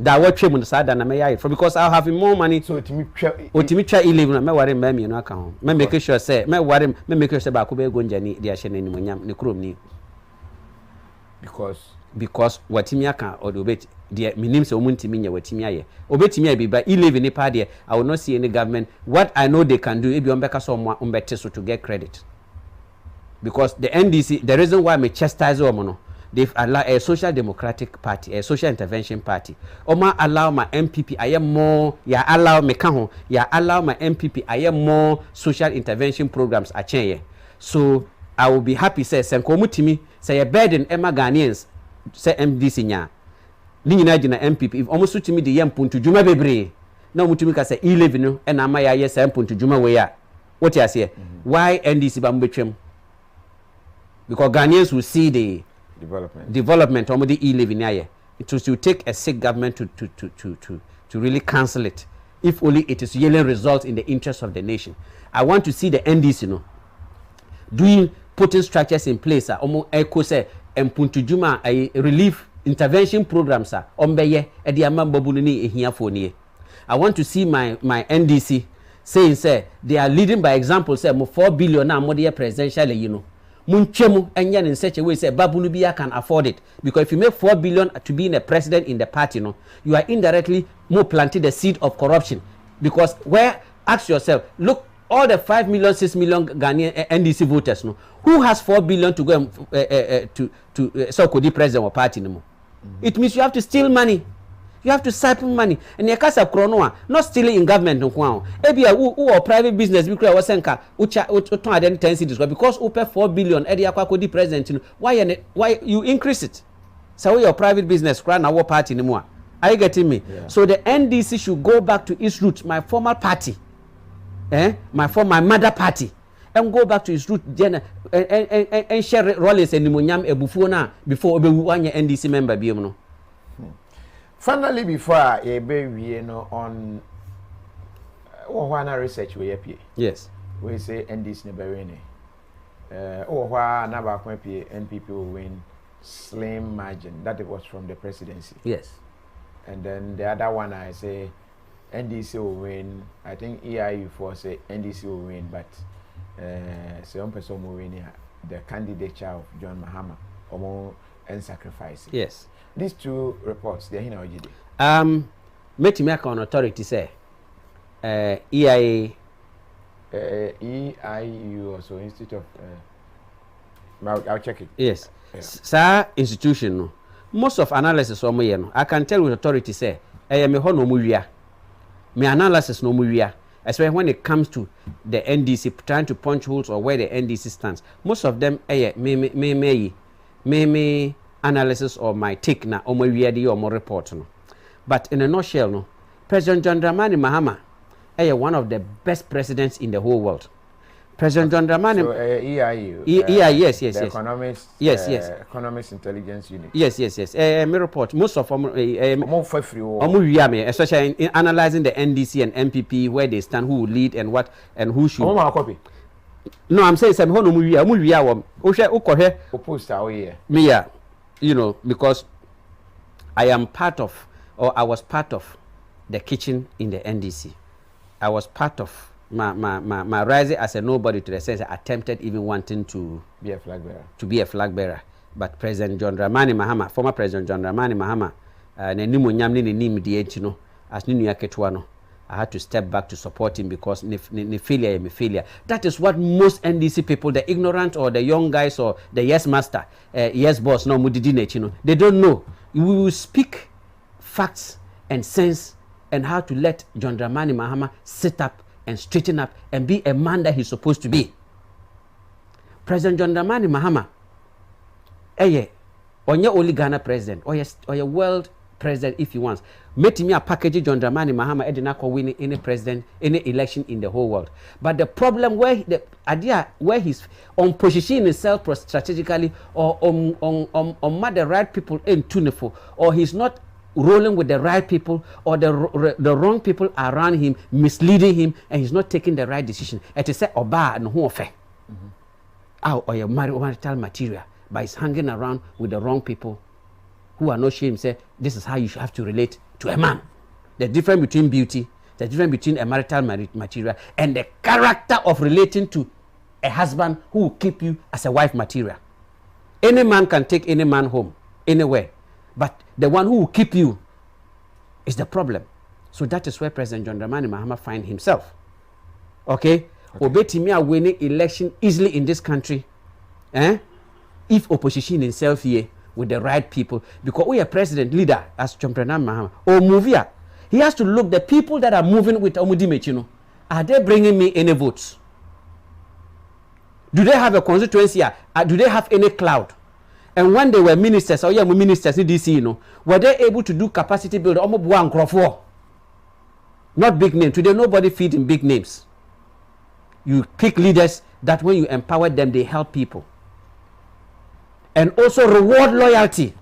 That what we must na me ya for because I'll have more money. So, Otimiya 11 me wari mami no akaho. Me make sure say me make sure say ba ko be gonja ni dia hye ni monyam ni krom ni. Because watimi aka or obet the minim se omuntimi nya watimi aye obetimi abi ba 11 ni pa de I will not see any government what I know they can do ebi ombeka so mo ombete so to get credit because the NDC the reason why me chastise omo no they've allowed a social democratic party a social intervention party oma allow my MPP I am more ya allow me kan ho ya allow my MPP I am more social intervention programs a chen so I will be happy say senko mutimi say a burden Emma Ghanaians say MDC nya ni nyina gina MPP if almost to the yampuntu juma bebre na mutumi ka say 11 no e na ma ya yes yampuntu juma we ya what you say why NDC ba mbetwem because Ghanaians will see the development on the 11 year it will take a sick government to really cancel it if only it is yielding results in the interest of the nation. I want to see the NDC doing putting structures in place omo echo say empuntu juma relief intervention programs ombeye e dia mambabu ni ehiafo ni. I want to see my NDC saying say they are leading by example say mo 4 billion na mo dey presidential munchemu enya in such a way say babulu biya can afford it because if you make 4 billion to be a president in the party you are indirectly more planting the seed of corruption because where ask yourself look all the 5 million 6 million Ghanaian NDC voters who has 4 billion to go so could the president or party it means you have to steal money. You have to siphon money. And yakasa kronoa not stealing in government no ebia who private business bi kura wasenka uton aden 10 cities because upe 4 billion e dey akwa the president why you increase it so your private business kura na wo party ni mu are you getting me? Yeah. So the NDC should go back to its roots, my former party my mother party, and go back to its root and share Rollins and Nimonyam ebufuo na before obewu anya NDC member biom no. Finally, before we on Wana research we appear. Yes. we say NDC never win. Never NPP will win slim margin. That it was from the presidency. Yes. And then the other one I say NDC will win. I think EIU for say NDC will win, but some person will win here. The candidature of John Mahama and sacrifice. Yes. These two reports, they're here now. Make me an authority say EIA. EIU also Institute of I'll check it. Yes. Yeah. Sir institution no. Most of analysis no, I can tell with authority say me ho no mu wia. Me analysis no mu wia. Especially when it comes to the NDC trying to punch holes or where the NDC stands. Most of them me analysis or my take na or my wia or my report no. But in a nutshell no, President John Dramani Mahama one of the best presidents in the whole world. President John Dramani. So, EIU. Yes. Economics. Yes. Economics Intelligence Unit. Yes. Me report. Most of them. Especially in analyzing the NDC and MPP, where they stand, who will lead and what and who should. Copy. No, I'm saying some me, you know, because I am part of, or I was part of, the kitchen in the NDC. I was part of my rising as a nobody to the sense I attempted even wanting to be a flag bearer. To be a flag bearer. But President John Dramani Mahama, former President John Dramani Mahama, as I had to step back to support him because failure. That is what most NDC people, the ignorant or the young guys or the yes master, yes boss, no mudidi, they don't know. We will speak facts and sense and how to let John Dramani Mahama sit up and straighten up and be a man that he's supposed to be. President John Dramani Mahama, onye only Ghana president, or a world president if he wants. Make me a package John Dramani Mahama Edina win any president, any election in the whole world. But the problem where the idea where he's on positioning himself strategically or on the right people in tuneful, or he's not rolling with the right people or the wrong people around him, misleading him, and he's not taking the right decision. It is say oba and who affair. Or your marital material, but he's hanging around with the wrong people who are not shame. Say this is how you have to relate to a man. The difference between beauty, the difference between a marital material, and the character of relating to a husband who will keep you as a wife material. Any man can take any man home, anywhere. But the one who will keep you is the problem. So that is where President John Dramani Mahama finds himself. Okay? Obetimi are winning election easily in this country. If opposition himself here with the right people. Because we are president leader as John Dramani Mahama. Or Movia. He has to look the people that are moving with Omudi Mechino. Are they bringing me any votes? Do they have a constituency? Do they have any cloud? And when they were ministers, or young ministers in DC, were they able to do capacity building? Almost one crop for. Not big names. Today, nobody feeds in big names. You pick leaders that when you empower them, they help people. And also reward loyalty.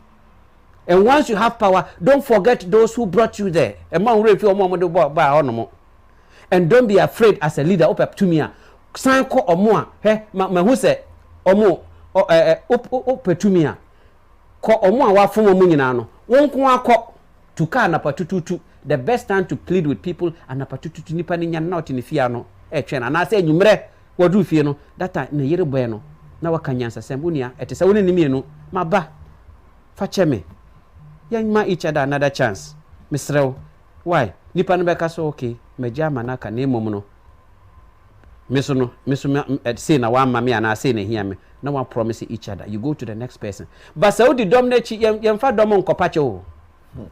And once you have power, don't forget those who brought you there. And don't be afraid as a leader. Sanko omo who say omo petumia ko omo wa fun omo nyina no wonko akọ to ka na patututu. The best time to plead with people and na patututu nipa ni nya na oti ne fia no twen na say nwumre wadu fie no data na yere boy no na waka nyansa sem unia etese woni ni mienu maba fa cheme yanma each other another chance misrew why nipa no be ka so okay meja manaka na emom no miso say na one mama and I say na hear me no one promise each other. You go to the next person. But so the dominate yemfa domo nkopacho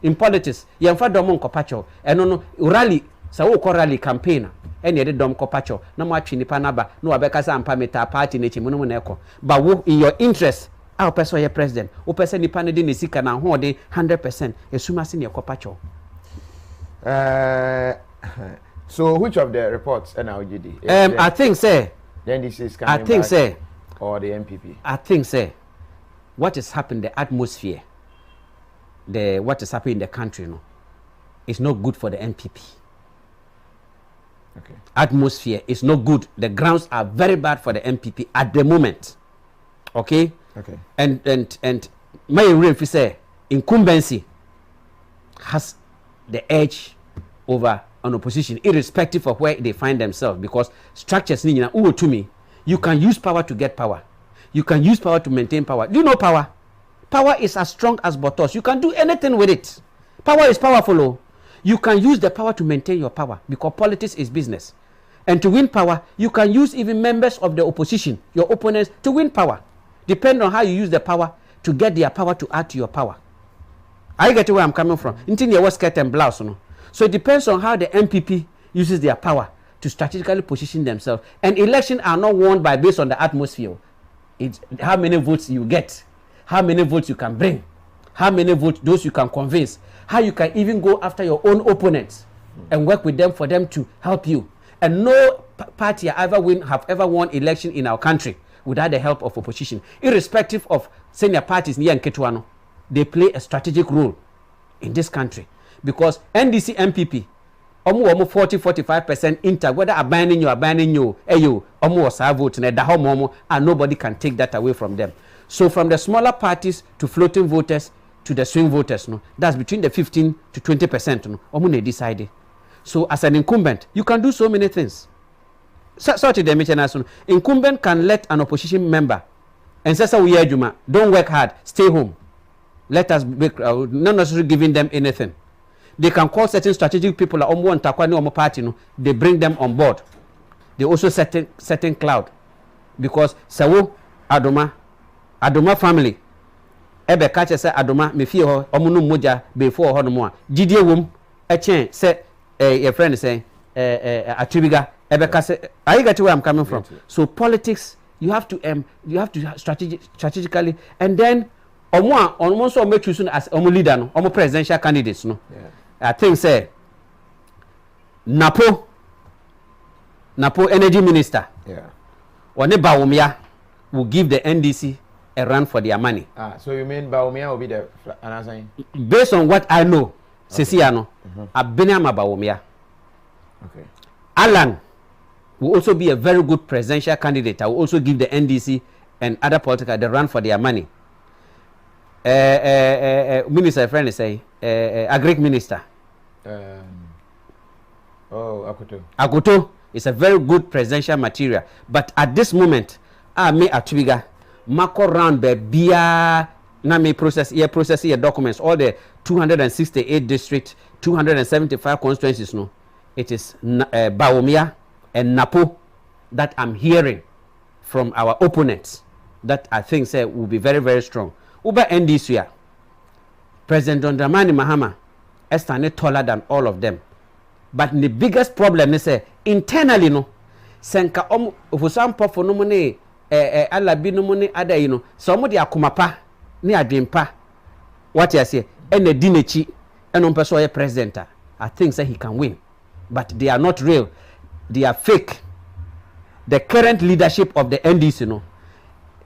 in politics yemfa domo nkopacho eno no rally so wo rally campaign ene de dom nkopacho na mo atwe nipa naba no abeka sa ampa meta party na chimu no na eko but wo in your interest our person your president wo person nipa ne de ne sika na ho de 100% esuma se ne nkopacho. So which of the reports NLGD? I think say the NDC is coming back, say or the MPP. I think say what is happening, the atmosphere, what is happening in the country, is not good for the MPP. atmosphere is not good. The grounds are very bad for the MPP at the moment. Okay. And my referee say incumbency has the edge over an opposition, irrespective of where they find themselves, because structures to me, you can use power to get power. You can use power to maintain power. Do you know power? Power is as strong as bottles. You can do anything with it. Power is powerful. Oh. You can use the power to maintain your power, because politics is business. And to win power, you can use even members of the opposition, your opponents, to win power. Depend on how you use the power to get their power to add to your power. I get where I'm coming from. Until you was skirt and blouse, no. So it depends on how the MPP uses their power to strategically position themselves. And elections are not won by based on the atmosphere. It's how many votes you get, how many votes you can bring, how many votes those you can convince, how you can even go after your own opponents and work with them for them to help you. And no party have ever won election in our country without the help of opposition, irrespective of senior parties near Nketuano. They play a strategic role in this country, because NDC MPP, almost 40-45% inter, whether abandoning you, almost a vote and nobody can take that away from them. So from the smaller parties to floating voters to the swing voters, no, that's between the 15 to 20%. No, they decide. So as an incumbent, you can do so many things. Such the incumbent can let an opposition member and say, don't work hard, stay home. Let us make, not necessarily giving them anything. They can call certain strategic people like party, they bring them on board. They also certain cloud, because Sawo Adoma family ebe catch say Adoma me fie ho omuno moja before ho no mo gidie wom e chen say your friend say Atubiga ebe ka say I get where I'm coming from. So politics, you have to strategically, and then omo so make choose as omo leader no, omo presidential candidates no. I think say Napo energy minister, One Bawumia will give the NDC a run for their money. So you mean Bawumia will be the answer? Based on what I know, Sesiano, Abinyama Bawumia. Okay. Alan will also be a very good presidential candidate. I will also give the NDC and other political the run for their money. Minister friend is saying, Agric minister. Akoto is a very good presidential material. But at this moment, I may Atubiga, Mako round Bia, na me process your documents, all the 268 districts, 275 constituencies. No, it is Bawumia and Napo that I'm hearing from our opponents that I think say will be very, very strong. Uber NDC, President John Dramani Mahama is standing taller than all of them. But the biggest problem is internally, no, senka for some for no money, alabi no money, other, you know, somebody akumapa, ni adrimpa, what you say, and the dinechi, and on person president. I think say he can win, but they are not real, they are fake. The current leadership of the NDC, no,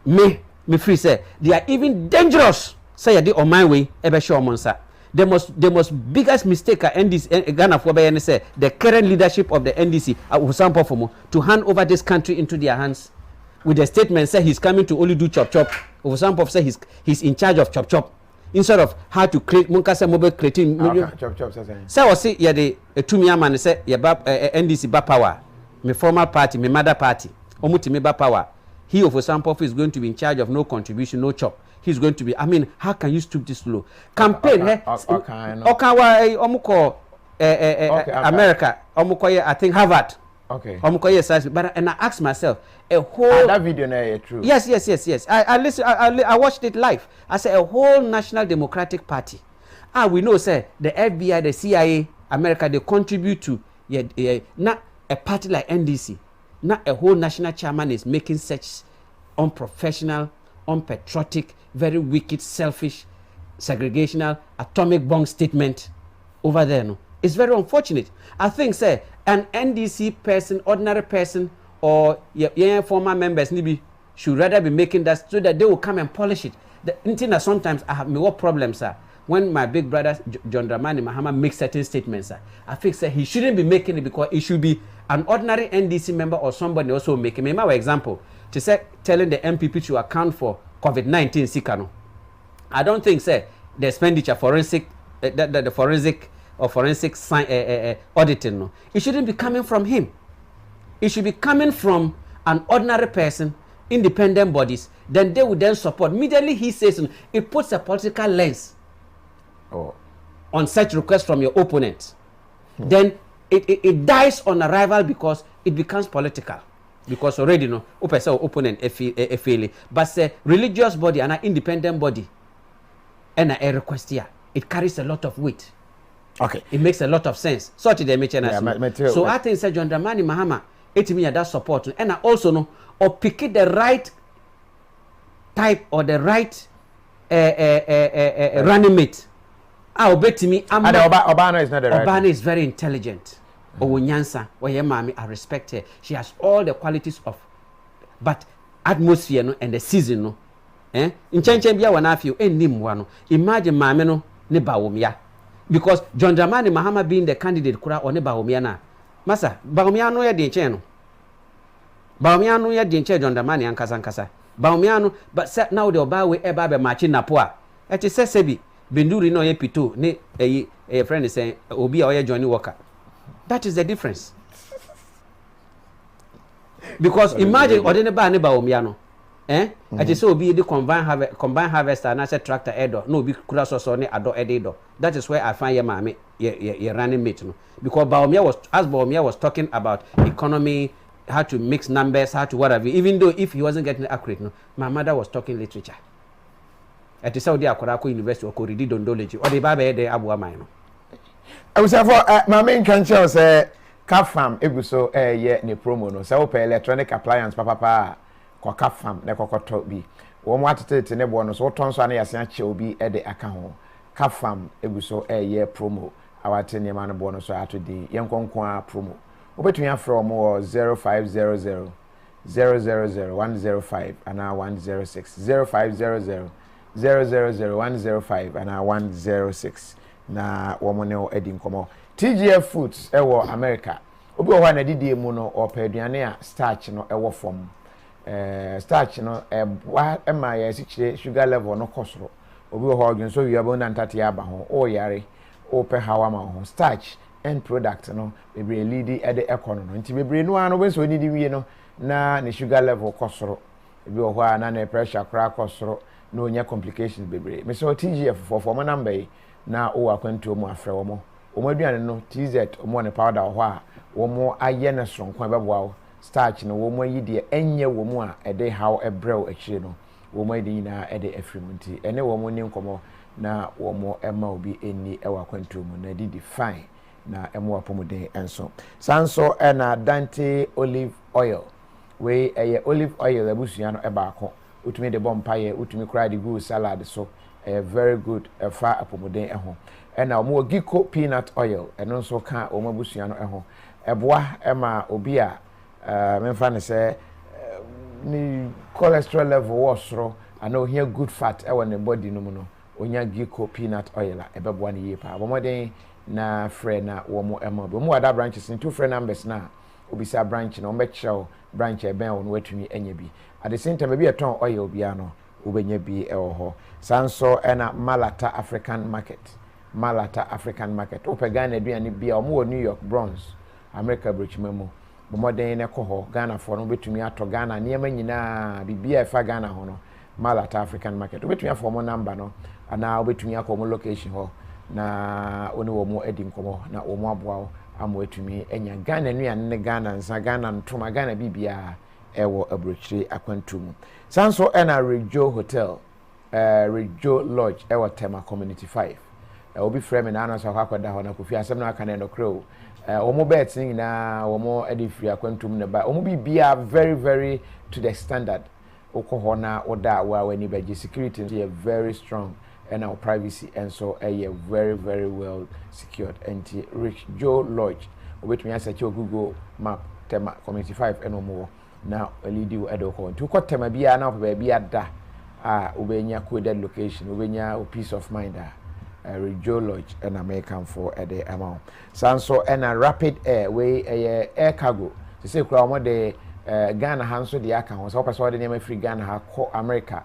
me free say they are even dangerous. Say you did on my way, ebe show monsa. The most biggest mistake NDC Ghana for by say the current leadership of the NDC to hand over this country into their hands with the statement say he's coming to only do chop chop. Say he's in charge of chop chop instead of how to create Munkasa mobile creating chop chop. Say was say yeah the Tumia man say yeah NDC ba power. My former party, my mother party, Omuti me ba power. He of Osampo is going to be in charge of no contribution, no chop. He's going to be, I mean, how can you stoop this low? Campaign, America, I think Harvard. Okay. But and I asked myself, a whole that video now true. Yes. I listen. I watched it live. I said a whole National Democratic Party. We know, say the FBI, the CIA, America, they contribute to not a party like NDC. Not a whole national chairman is making such unprofessional, unpatriotic, very wicked, selfish, segregational, atomic bomb statement over there. No, it's very unfortunate. I think, say, an NDC person, ordinary person, or former members, maybe should rather be making that so that they will come and polish it. The thing that sometimes I have more problems, sir. When my big brother John Dramani Mahama makes certain statements, sir, I think, sir, he shouldn't be making it because it should be an ordinary NDC member or somebody also make me my example to say telling the MPP to account for COVID-19 sikano. I don't think say the expenditure forensic the forensic or forensic auditing no. It shouldn't be coming from him. It should be coming from an ordinary person, independent bodies. Then they would then support. Immediately he says it puts a political lens on such requests from your opponent. Then it dies on arrival because it becomes political. Because already no opponent a but say religious body and an independent body and a request here, it carries a lot of weight. Okay, it makes a lot of sense. So to the so I think say John Dramani Mahama it mean that support and also no or pick it the right type or the right running mate. I'll bet me Obano is not the right. Obano is very intelligent. Owunyansa, mami, I respect her. She has all the qualities of, but atmosphere no and the season no. In bia wana feel nim wano. Imagine mami no ne Bawumia, because John Dramani Mahama being the candidate kura or ne Bawumia na. Masa Bawumia no ya dinche no. Bawumia no ya dinche John Dramani ankasa. Bawumia no but now the Obawe eba be matching na poa. Eti se sebi Benduri no ye pito ne a friend is saying obi or Johnny Walker. That is the difference. Because imagine ordinary ba ne ba omiano. Ati say obi the combine harvester and I said tractor edo. No obi kura so ne ado edo. That is where I find your mama your running mate no. Because Baumia was talking about economy, how to mix numbers, how to whatever. Even though if he wasn't getting it accurate no, my mother was talking literature. At the Saudi Akorako University or Koridi Dondology or the Baba de Abu Amaino. I was for my main country say Cap Farm ebuso ye ne promo no say open electronic appliance papa kwa Cap Farm na kokoto bi wo mo atete ne bo no so ton so na yase ache obi e de aka ho Cap Farm ebuso ye promo awate ne ma no bo no so atodi ye nkonko a promo obetumi afro mo 0500 000 105 and 106 0500 000 105 and 106 na womoneo edin komo TGF Foods ewo America obi wo na didie mu no opeduane a starch no ewo fom starch no ma ya sichire sugar level no kosoro obi wo ho so wiabo na ntate aba ho o yare o pe hawa ma ho starch end product no bebre lead e de econo no nti bebre no ano be so ni di wie no na ne sugar level kosoro obi wo ho na pressure kra kosoro no nya complications bebre me so TGF for mo number na o akwantu mu afre wo mo aduane no TZ mo ne powder ho a wo mo aye ne sonko beboa wo starch no wo mo yi de enye wo mo a ede how ebrew akire no wo mo ede nyina ede afrim nti ene wo mo ni nkomo na wo mo ema obi eni ewa akwantu mu na didi fine na emo apomuden enso sanso na Dante olive oil we olive oil abusuya no eba akọ utumi de bompaye utumi kra de good salad so very good fa apomuden eho na omo Giko peanut oil eno nso ka omo abusua no eho eboa ema obi a memfa ne se ni cholesterol level wosoro ana ohia good fat ewo ne body no mu no onya Giko peanut oil a ebeboa ne yepa abomoden na frɛ na womo ema obi omo ada branches into frɛ numbers na obisa branch na ombekyerɛw branch eben wo no watumi anya bi at the same time bi eton oil bia no ubenya bi ewo ho sanso ena Malata African market ope Ghana aduane bia omo wo New York Bronx America brochimemu bomoden ne ko ho Ghana for no betumi ato Ghana niema nyina bibia efa Ghana ho no Malata African market obetumi afo mo number no ana obetumi akọ mo location ho na oni wo mo edi nkomo na wo mo aboa amo etumi enya Ghana nuane ne Ghana nsa Ghana ntoma Ghana bibia ewo abrochire akwantum sanso ena Rejo Hotel Rejo Lodge ewo Tema Community 5 obi frame na anaso akwakwada ho na kofi asem na aka na ndokro omo bet nyina omo edi free akwantum ne ba omo bibia very very to the standard okoho na oda wa wani baji security is very strong and our privacy and so very very well secured and Rejo Lodge obetumi asearch Google map Tema Community 5 and omo now lead you edoko to ko Tema bia na ba bia da ubenya coded location ubenya peace of mind Radiology and American for the amount. Sanso and a rapid air way air cargo. To say Krama de Ghana Hanso the account. So person the name free Ghana ha America.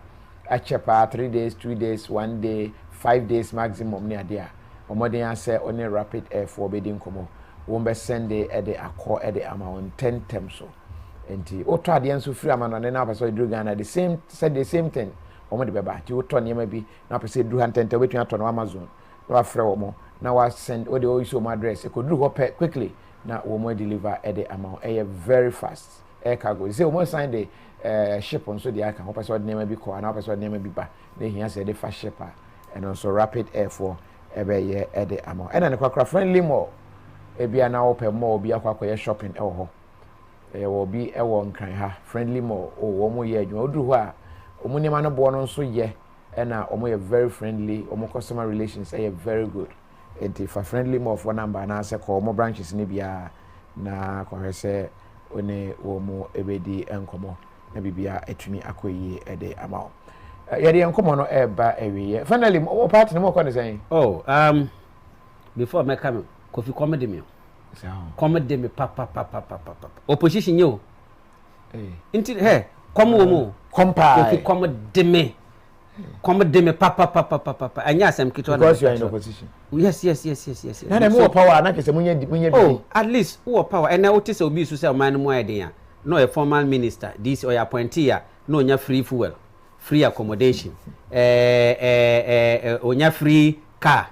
A chepa 3 days, 2 days, 1 day, 5 days maximum near there. Omodian say only rapid air for bidding como. Wombe send the accord at the amount 10 times so. And the otra the answer free amount and then I saw do Ghana the same said the same thing. Omo de beba ti oton ye maybe na pese do hantente wetu aton Amazon na wa frɛ omo na wa send o de o use o address e ko do ho quickly na omo deliver at the amount very fast air cargo say omo sign the ship on so the aka ho pese o de name bi ko na pese o de name bi ba na hia say the fast shipper and also rapid air for ye at the amount and na kwakra friendly more e bia na open more obi akwakoye shopping e wo ho e wo bi e wo nkran ha friendly more o wo mo ye adwuma odu ho a omunima no bo no so ye na omo ye very friendly omo customer relations very good enti for friendly more for number na se ko omo branches ni bia na ko hwese one wo mo ebedi enkomo na bibia etumi akoyi e de amao ye de enkomo no eba ewiye finally o party no mo ko ne sen before me come Kofi comedy me comedy me papa opposition yo inti come wo mo compare come de me papa anya asem kito because you are in opposition yes na dem wo power na kese munye bi at least wo power and now tese obi su say o man mo eden no a formal minister this or appointee no nya free fuel free accommodation onya free car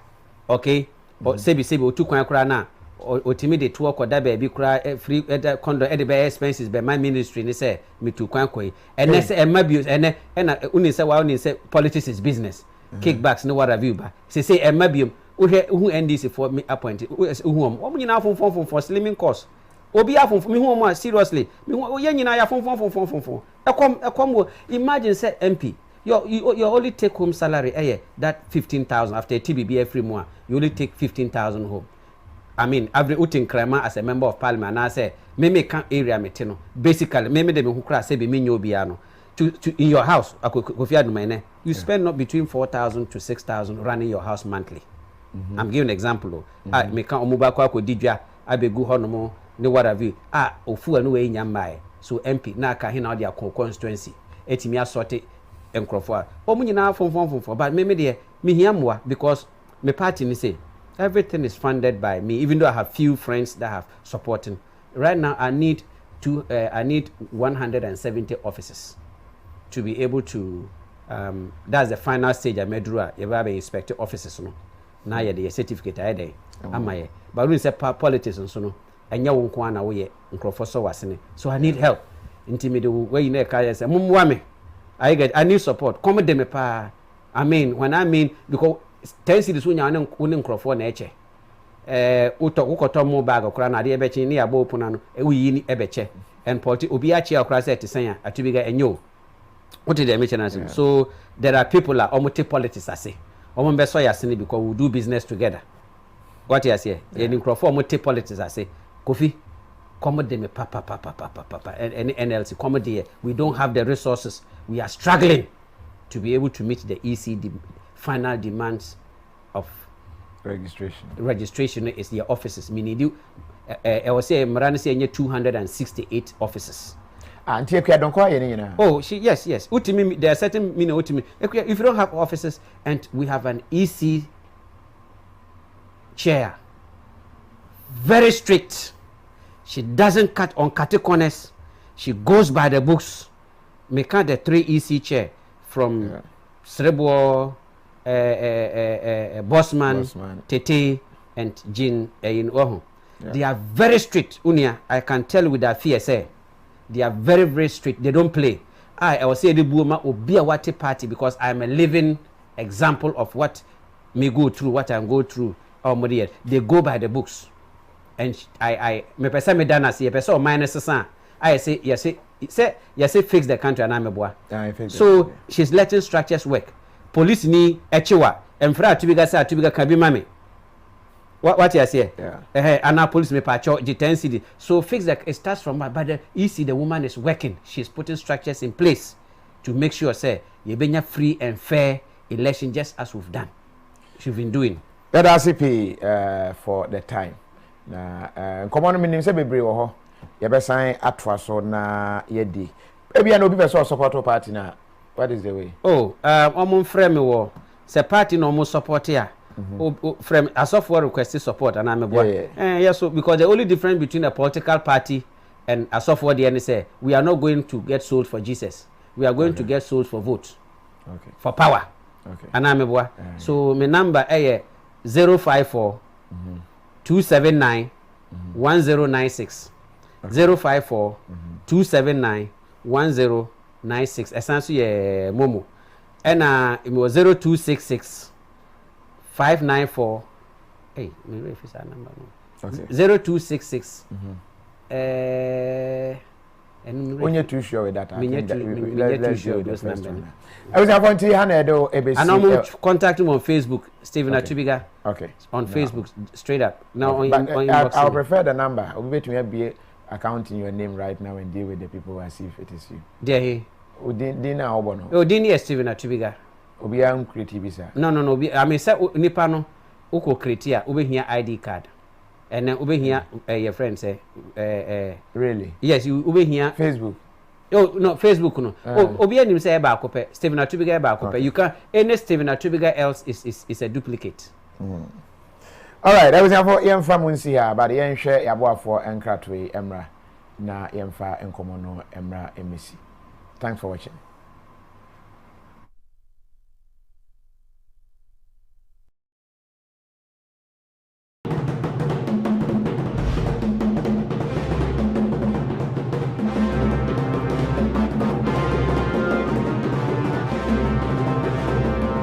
okay but sebi otu kwan kura na otimi de to okoda ba bi kura free condo e de be expenses be my ministry ni say me tu kwan koi ene say emma bi ene na uni say wa uni say politics is business kickbacks no what have you ba say emma bi who NDC for me appointed who am nyina fon for slimming cost obi afon me who am seriously me ye nyina ya fon ekom imagine say MP your only take home salary that 15,000 after TBB every month you only take 15,000 home. I mean, every utin krema as a member of parliament, and I say, me can area metino. Basically, me dem who cry say be me nyobiano. To in your house, you spend not between 4,000 to 6,000 running your house monthly. I'm giving an example. I me can omuba kwa ko didwa abegu honomo ne what have you. Ofu anu we nyambae. So MP na ka hin na dia constituency. Etimi assorted enkrofo. Omu nyina fon but me de me hiamwa because me party ni say everything is funded by me, even though I have few friends that have supporting. Right now, I need 170 officers to be able to. That's the final stage. I made Drua. You have inspector officers, no. Now you the certificate. I dey. Am but when say politics and so no, and you won't want away. So I need help. Intimidate where you know. I say, Mumwame. I need support. Come de me pa. I mean, when I mean because. 10 cities when you are microphone eche ukoto mo bag okra na de ebechi ni abo opuna no ewi ni ebeche and politi obi achi okra say tesan atubiga enyo what did they mention so there are people like omote politics ase omo be so yasene because we do business together what you say in microphone omote politics ase Kofi come de me papa and NLC come there we don't have the resources we are struggling to be able to meet the EC final demands of registration is the offices meaning you I was say Marani say 268 offices anti ekwa don kwa ye nyina yes utimi there are certain meaning utimi if you don't have offices and we have an EC chair very strict she doesn't cut on catty corners she goes by the books me count the 3 EC chair from Srebo Bossman, Tete, and Jean in Ohu. They are very strict. Unia, I can tell with their fear, they are very, very strict. They don't play. I will say the Buma will be a Wati party because I'm a living example of what me go through, what I go through. They go by the books. And I me pesa me dana si pesa o minus sa. I say yes fix the country and I'm a boy. So she's letting structures work. Police ni echiwa emfra atubiga kabi mame what you say and our police me pacho G10 so fix that it starts from but the EC the woman is working she's putting structures in place to make sure say you benya free and fair election just as we've done you've been doing. Let us see for the time. Na common meaning say bebre wo ho. Ye be sign atwa so na ye di. E bia no be person support party na. What is the way? Oh, omo frame me wo. Say party no mo support ya. Frame asofo request support and I'm a boy. Yes, so because the only difference between a political party and asofo the say we are not going to get souls for Jesus. We are going to get souls for votes. Okay. For power. Okay. And I'm a boy. So my number is 054 279 1096. 054 279 1096. Essentially, Momo. And it was 0266 594. Hey, maybe if it's that number. No. Okay. 0266. When you're too sure with that, let's sure with those numbers. I was going to ABC. And I'm contact him on Facebook, Stephen Atubiga. Okay. On Facebook, straight up. Now on I'll prefer the number. I'll be to be accounting your name right now and deal with the people and see if it is you. There he. Dina Obono. Oh, Dina Stephen Atubiga. Obi am creative sir. No. I mean, say nipa no. Uko creatia. Ube here ID card. And then ube here your friend say. Really? Yes, you ube here. Facebook. Oh no, Facebook no. Obi anim say eba akope. Stephen Atubiga eba akope. You can any Stephen Atubiga else is a duplicate. All right, that was for Yemfa Munsi here, but yen share yabo for Enkratwe Emra na Yemfa Enkomono Emra Emisi. Thanks for watching.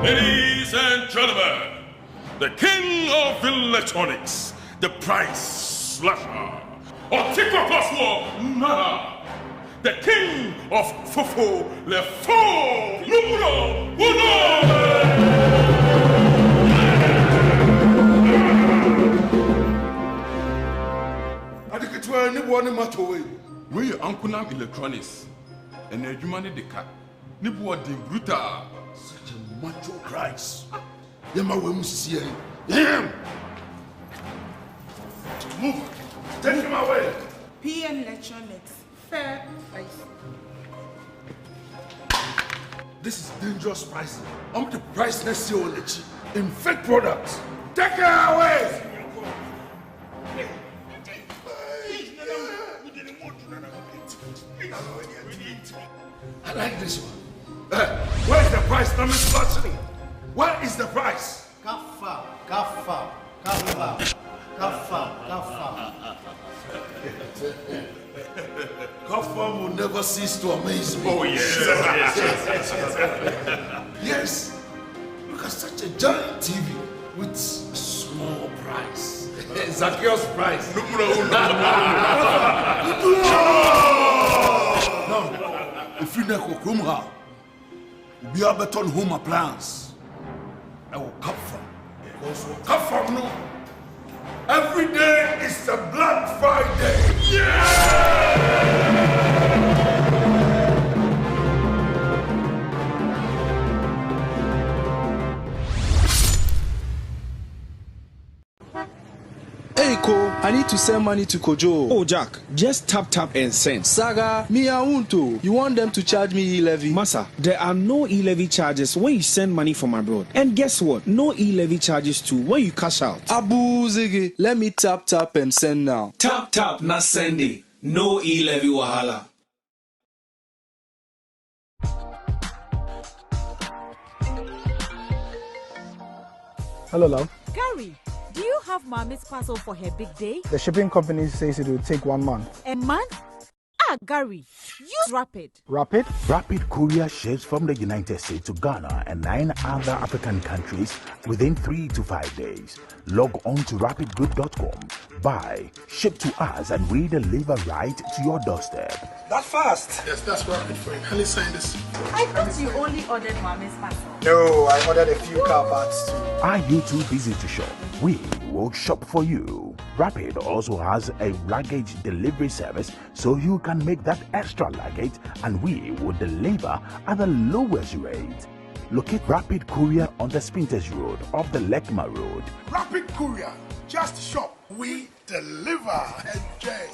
Ladies and gentlemen, the king of electronics, the price slasher, Otiko Cosmo Nana, the king of Fofo Le Faux Numero Uno. We are Unkunam Electronics, and a human deka, Nibu de Bruta. Such a macho Christ. Yama Wemusia. Damn! Move! Take him away! PN Electronics, fair price. This is dangerous pricing. I'm the price next year on the cheap in fake products. Take her away! I like this one. Where's the price? Let me touch it. Where is the price? Kaffa. Kaffa will never cease to amaze me. Oh, yes. Yes. Look at such a giant TV with a small price. Zacchaeus price. Numero Uno. If you never come here, we are better on home appliance. I will cut from. Because we cut from no. Every day is a Black Friday. Hey Ko, I need to send money to Kojo. Oh Jack, just tap and send. Saga, me I want to. You want them to charge me e-levy? Massa, there are no e-levy charges when you send money from abroad. And guess what? No e-levy charges too when you cash out. Abu Ziggy, let me tap and send now. Tap, not send it. No e-levy wahala. Hello, love. Gary, do you have Mommy's parcel for her big day? The shipping company says it will take 1 month. A month? Gary, use Rapid. Rapid? Rapid courier ships from the United States to Ghana and 9 other African countries within 3 to 5 days. Log on to rapidgood.com, buy, ship to us, and we deliver right to your doorstep. That fast? Yes, that's Rapid for you. Can you sign this? I thought you only ordered Mommy's parcel. No, I ordered a few car parts too. Are you too busy to shop? We will shop for you. Rapid also has a luggage delivery service, so you can make that extra luggage and we will deliver at the lowest rate. locate Rapid Courier on the Spinters Road off the Lekma Road. Rapid Courier, just shop, we deliver. Enjoy.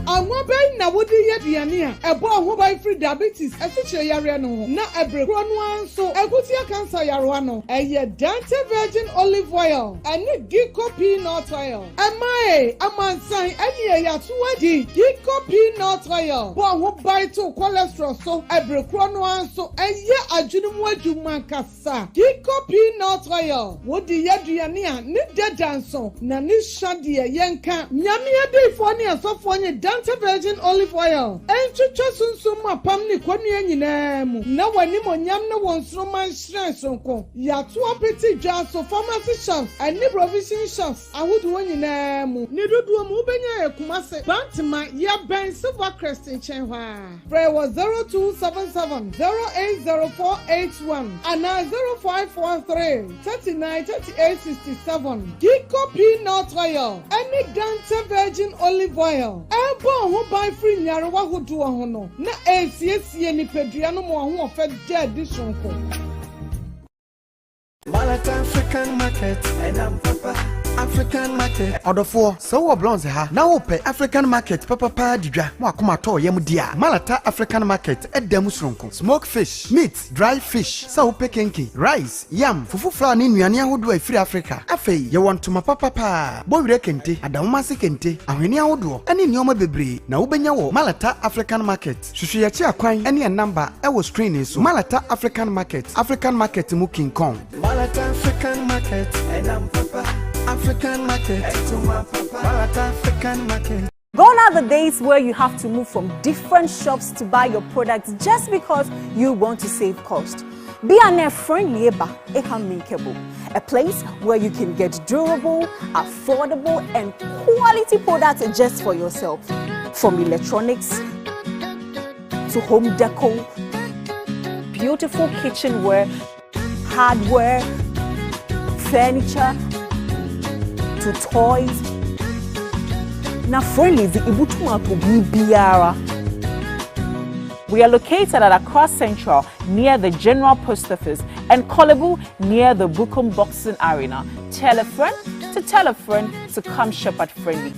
Amobai na wodi yediane a ebo ahobai free diabetes esiche yare no na ebrekro no anso egutia cancer yaro no eye Dante virgin olive oil ene Ginkgo peanut oil amai amansan ene yato adi Ginkgo peanut oil bo ahobai to cholesterol so ebrekro no anso eye adwunumu adwuma kasa Ginkgo peanut oil wodi yediane a ne dadanso na ne hwade yenka nyame adefo ne asofo ne Dante virgin olive oil enchucho sunsun mapam ni kwanu nyina mu na wani monyam na wonsro man hran sonko yato apeti dwa so pharmacy shops and provision shops ahodo nyina mu ni dodo mu benya ekumase bantima ya ben silver crest chenwa pray was 0277 0804881 and 0543 393867 Ginkgo peanut oil any Dante virgin olive oil ho buy free nyare wa hodo ho no na esiesie ni pedua no mo ho ofa de addition ko Malata African market and I'm papa African market Odofo so wo blonze ha na wo pe African market papa pa didwa mo akoma to yam dia Malata African market edam sronko smoke fish meat dry fish so pe kenke rice yam fufu fra ni nuane ahodo afiri Africa afei ye want ma papa pa bo wire kente adamma se kente ahwene ahodo ene nioma bebre na wo benya wo Malata African market hwehwe ya chi akwan ene number e wo screen so Malata African market mu King Kong Malata African market and I'm papa African market Malata African market. Gone are the days where you have to move from different shops to buy your products just because you want to save cost. Be an friendly a place where you can get durable, affordable, and quality products just for yourself. From electronics to home decor, beautiful kitchenware, hardware, furniture, to toys. Now, friendly, we are located at Accra Central near the General Post Office and Kolebu near the Bukum Boxing Arena. Tell a friend to come shop at Friendly.